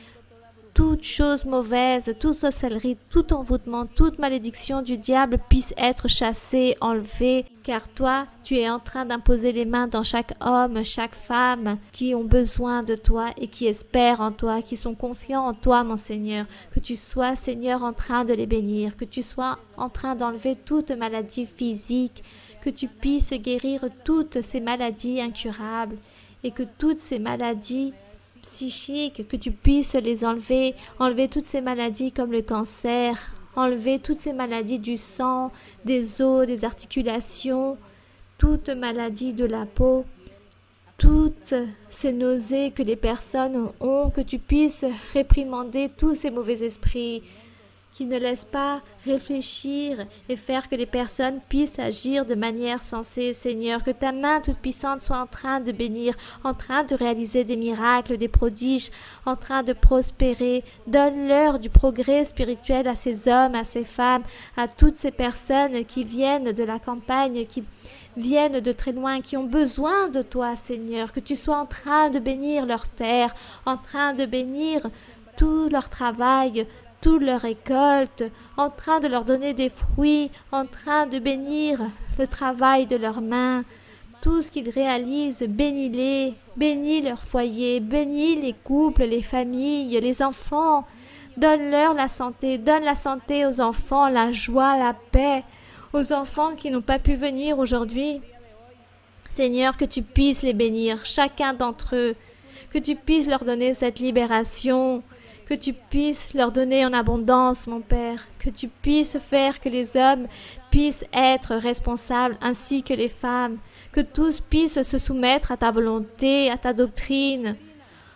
toute chose mauvaise, toute sorcellerie, tout envoûtement, toute malédiction du diable puisse être chassée, enlevée, car toi, tu es en train d'imposer les mains dans chaque homme, chaque femme qui ont besoin de toi et qui espèrent en toi, qui sont confiants en toi, mon Seigneur. Que tu sois, Seigneur, en train de les bénir, que tu sois en train d'enlever toute maladie physique, que tu puisses guérir toutes ces maladies incurables et que toutes ces maladies psychiques, que tu puisses les enlever, enlever toutes ces maladies comme le cancer, enlever toutes ces maladies du sang, des os, des articulations, toutes maladies de la peau, toutes ces nausées que les personnes ont, que tu puisses réprimander tous ces mauvais esprits qui ne laissent pas réfléchir et faire que les personnes puissent agir de manière sensée, Seigneur, que ta main toute puissante soit en train de bénir, en train de réaliser des miracles, des prodiges, en train de prospérer. Donne-leur du progrès spirituel à ces hommes, à ces femmes, à toutes ces personnes qui viennent de la campagne, qui viennent de très loin, qui ont besoin de toi, Seigneur, que tu sois en train de bénir leur terre, en train de bénir tout leur travail, toute leur récolte, en train de leur donner des fruits, en train de bénir le travail de leurs mains, tout ce qu'ils réalisent, bénis-les, bénis leur foyer, bénis les couples, les familles, les enfants, donne-leur la santé, donne la santé aux enfants, la joie, la paix, aux enfants qui n'ont pas pu venir aujourd'hui. Seigneur, que tu puisses les bénir, chacun d'entre eux, que tu puisses leur donner cette libération, que tu puisses leur donner en abondance, mon Père, que tu puisses faire que les hommes puissent être responsables ainsi que les femmes, que tous puissent se soumettre à ta volonté, à ta doctrine.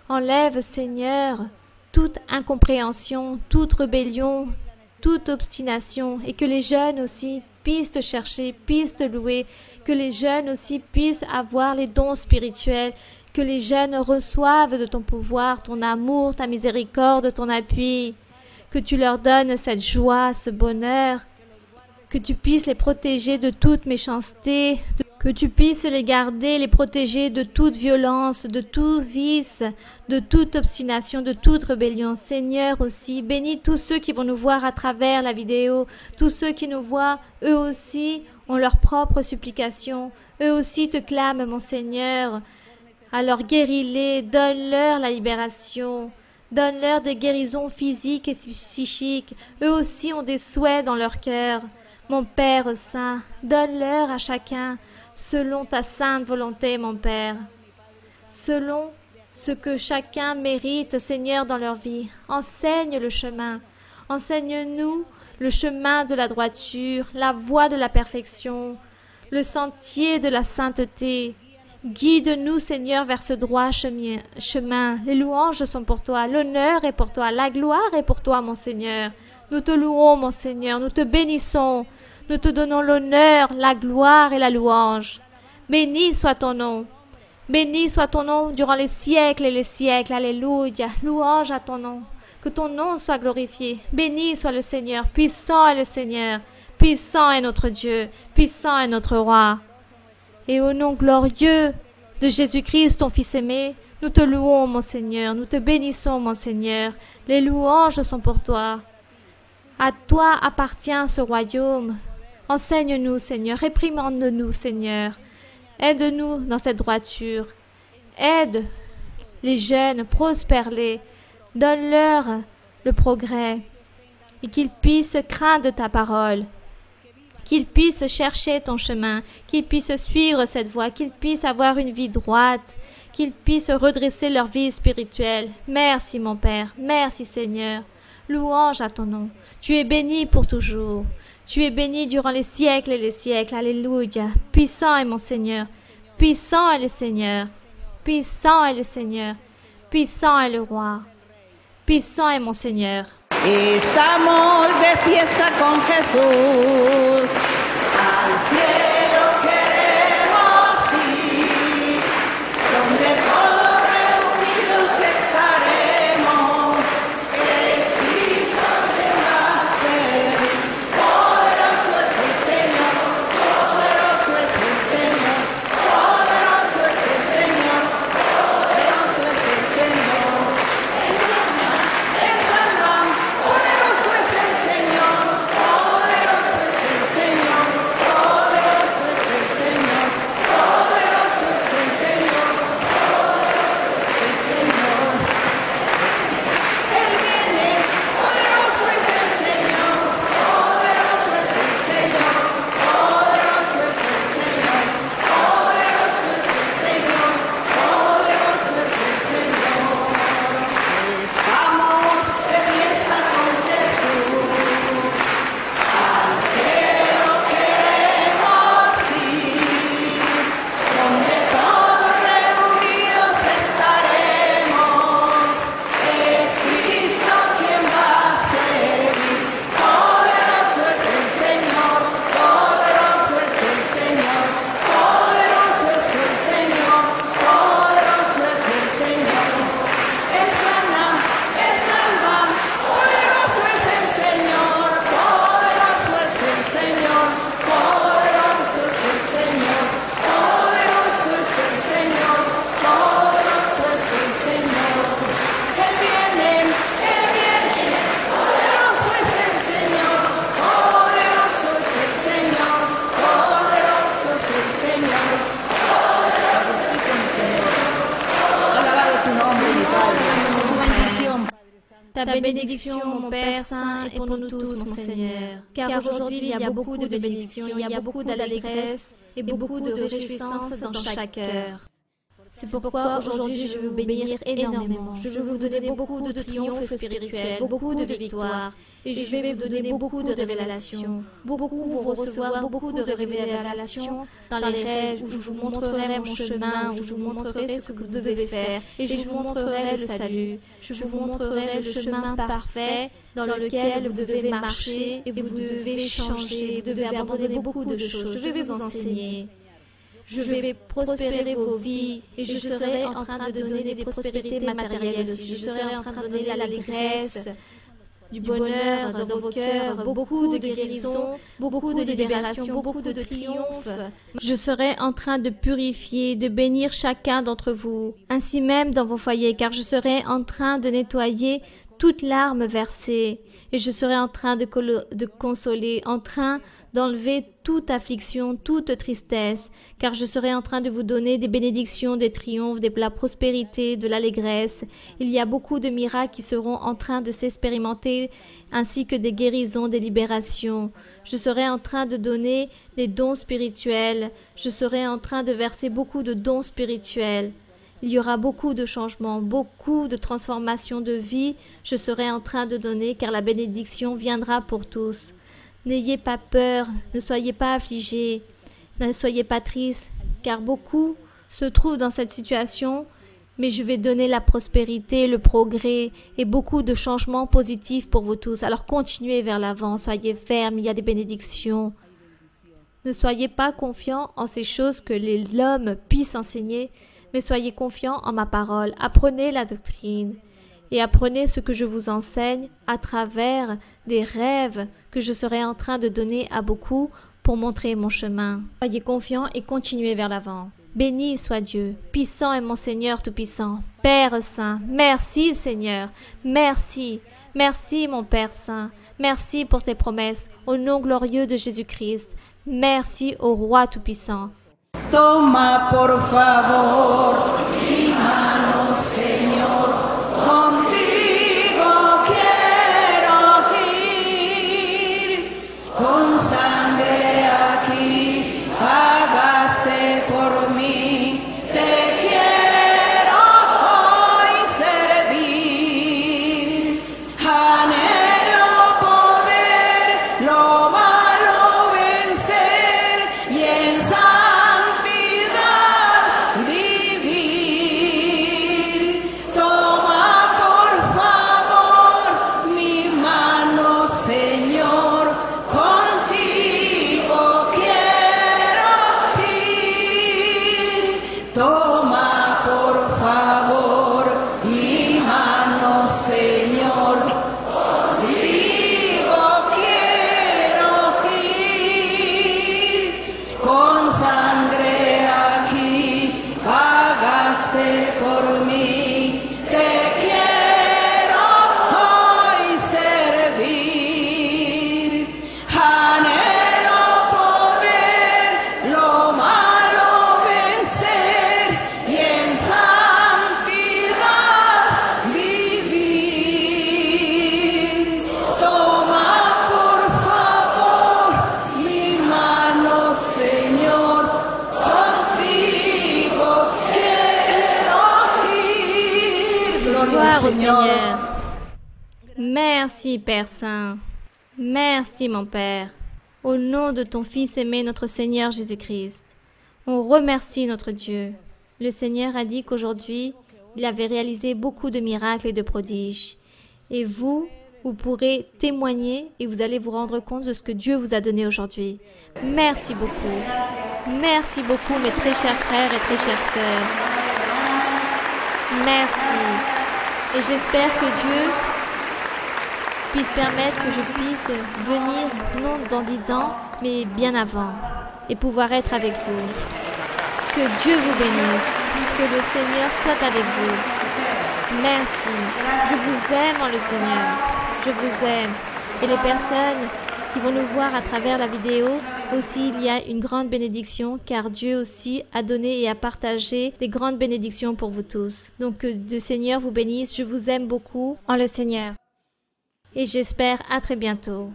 Enlève, Seigneur, toute incompréhension, toute rébellion, toute obstination, et que les jeunes aussi puissent te chercher, puissent te louer, que les jeunes aussi puissent avoir les dons spirituels, que les jeunes reçoivent de ton pouvoir, ton amour, ta miséricorde, ton appui, que tu leur donnes cette joie, ce bonheur, que tu puisses les protéger de toute méchanceté, que tu puisses les garder, les protéger de toute violence, de tout vice, de toute obstination, de toute rébellion. Seigneur aussi, bénis tous ceux qui vont nous voir à travers la vidéo, tous ceux qui nous voient, eux aussi ont leurs propres supplications, eux aussi te clament, mon Seigneur. Alors guéris-les, donne-leur la libération, donne-leur des guérisons physiques et psychiques. Eux aussi ont des souhaits dans leur cœur. Mon Père Saint, donne-leur à chacun selon ta sainte volonté, mon Père, selon ce que chacun mérite, Seigneur, dans leur vie. Enseigne le chemin, enseigne-nous le chemin de la droiture, la voie de la perfection, le sentier de la sainteté. Guide-nous, Seigneur, vers ce droit chemin. Les louanges sont pour toi, l'honneur est pour toi, la gloire est pour toi, mon Seigneur. Nous te louons, mon Seigneur, nous te bénissons, nous te donnons l'honneur, la gloire et la louange. Béni soit ton nom. Béni soit ton nom durant les siècles et les siècles. Alléluia. Louange à ton nom. Que ton nom soit glorifié. Béni soit le Seigneur. Puissant est le Seigneur. Puissant est notre Dieu. Puissant est notre Roi. Et au nom glorieux de Jésus-Christ, ton Fils aimé, nous te louons, mon Seigneur. Nous te bénissons, mon Seigneur. Les louanges sont pour toi. À toi appartient ce royaume. Enseigne-nous, Seigneur. Réprimande-nous, Seigneur. Aide-nous dans cette droiture. Aide les jeunes, prospère-les. Donne-leur le progrès et qu'ils puissent craindre ta parole, qu'ils puissent chercher ton chemin, qu'ils puissent suivre cette voie, qu'ils puissent avoir une vie droite, qu'ils puissent redresser leur vie spirituelle. Merci, mon Père. Merci, Seigneur. Louange à ton nom. Tu es béni pour toujours. Tu es béni durant les siècles et les siècles. Alléluia. Puissant est mon Seigneur. Puissant est le Seigneur. Puissant est le Seigneur. Puissant est le Roi. Puissant est mon Seigneur. Estamos de fiesta con Jesús. Al cielo queremos ir, donde todos reunidos estaremos. Es Cristo que va a ser. Poderoso es el Señor, poderoso es el Señor, poderoso es el Señor, poderoso es el Señor. El Salva, poderoso es el Señor, poderoso es el Señor, poderoso es el Señor, poderoso es el Señor, poderoso es el Señor. Él viene, poderoso es el Señor, poderoso es el Señor, poderoso es el Señor, poderoso es el Señor, poderoso es el Señor. Estamos de fiesta con Jesús. Al cielo queremos ir, donde todos reunidos estaremos. Es Cristo quien va a servir. Poderoso es el Señor, poderoso es el Señor, poderoso es el Señor, poderoso es el Señor. Él sana, Él salva, poderoso es el Señor, poderoso es el Señor, poderoso es el Señor, poderoso es el Señor, poderoso es el Señor. Él viene, poderoso es el Señor, poderoso es el Señor, poderoso es el Señor, poderoso es el Señor. Alabado tu nombre, mi Padre. Tu bendición. Ta bénédiction, mon Père Saint, est pour nous tous, mon Seigneur. Car aujourd'hui, il y a beaucoup de bénédictions, il y a beaucoup d'allégresse et beaucoup de réjouissance dans chaque cœur. C'est pourquoi aujourd'hui, je veux vous bénir énormément. Je veux vous donner beaucoup de triomphes spirituels, beaucoup de victoires. Et je vais vous donner beaucoup de révélations. Beaucoup vont recevoir beaucoup de révélations dans les rêves, où je vous montrerai mon chemin, où je vous montrerai ce que vous devez faire. Et je vous montrerai le salut. Je vous montrerai le chemin parfait dans lequel vous devez marcher et vous devez changer, vous devez abandonner beaucoup de choses. Je vais vous enseigner. Je vais prospérer vos vies et je serai en train de donner des prospérités matérielles aussi. Je serai en train de donner l'allégresse, du bonheur dans vos cœurs, beaucoup de guérison, beaucoup de libération, beaucoup de triomphe. Je serai en train de purifier, de bénir chacun d'entre vous, ainsi même dans vos foyers, car je serai en train de nettoyer toute larme versée, et je serai en train de consoler, en train d'enlever toute affliction, toute tristesse, car je serai en train de vous donner des bénédictions, des triomphes, de la prospérité, de l'allégresse. Il y a beaucoup de miracles qui seront en train de s'expérimenter, ainsi que des guérisons, des libérations. Je serai en train de donner des dons spirituels. Je serai en train de verser beaucoup de dons spirituels. Il y aura beaucoup de changements, beaucoup de transformations de vie. Je serai en train de donner, car la bénédiction viendra pour tous. N'ayez pas peur, ne soyez pas affligés, ne soyez pas tristes, car beaucoup se trouvent dans cette situation, mais je vais donner la prospérité, le progrès et beaucoup de changements positifs pour vous tous. Alors continuez vers l'avant, soyez fermes, il y a des bénédictions. Ne soyez pas confiants en ces choses que l'homme puisse enseigner, mais soyez confiants en ma parole. Apprenez la doctrine et apprenez ce que je vous enseigne à travers des rêves que je serai en train de donner à beaucoup pour montrer mon chemin. Soyez confiants et continuez vers l'avant. Béni soit Dieu, puissant est mon Seigneur Tout-Puissant. Père Saint, merci Seigneur, merci, merci mon Père Saint, merci pour tes promesses, au nom glorieux de Jésus-Christ. Merci au Roi Tout-Puissant. Toma por favor mi mano, Señor, contigo quiero ir, con sangre aquí pagaste por mí, te quiero hoy servir, anhelo poder lo malo vencer y en santidad vivir. au Seigneur. Merci, Père Saint. Merci, mon Père. Au nom de ton Fils aimé, notre Seigneur Jésus-Christ, on remercie notre Dieu. Le Seigneur a dit qu'aujourd'hui, il avait réalisé beaucoup de miracles et de prodiges. Et vous pourrez témoigner et vous allez vous rendre compte de ce que Dieu vous a donné aujourd'hui. Merci beaucoup. Merci beaucoup, mes très chers frères et très chères sœurs. Merci. Et j'espère que Dieu puisse permettre que je puisse venir, non dans 10 ans, mais bien avant, et pouvoir être avec vous. Que Dieu vous bénisse, que le Seigneur soit avec vous. Merci. Je vous aime en le Seigneur. Je vous aime. Et les personnes qui vont nous voir à travers la vidéo, aussi il y a une grande bénédiction, car Dieu aussi a donné et a partagé des grandes bénédictions pour vous tous. Donc que le Seigneur vous bénisse. Je vous aime beaucoup en le Seigneur. Et j'espère à très bientôt.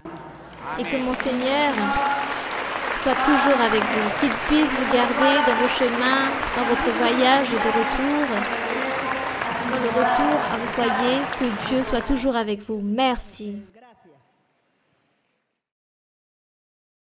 Et que mon Seigneur soit toujours avec vous, qu'il puisse vous garder dans vos chemins, dans votre voyage de retour, dans le retour à vos foyers, que Dieu soit toujours avec vous. Merci.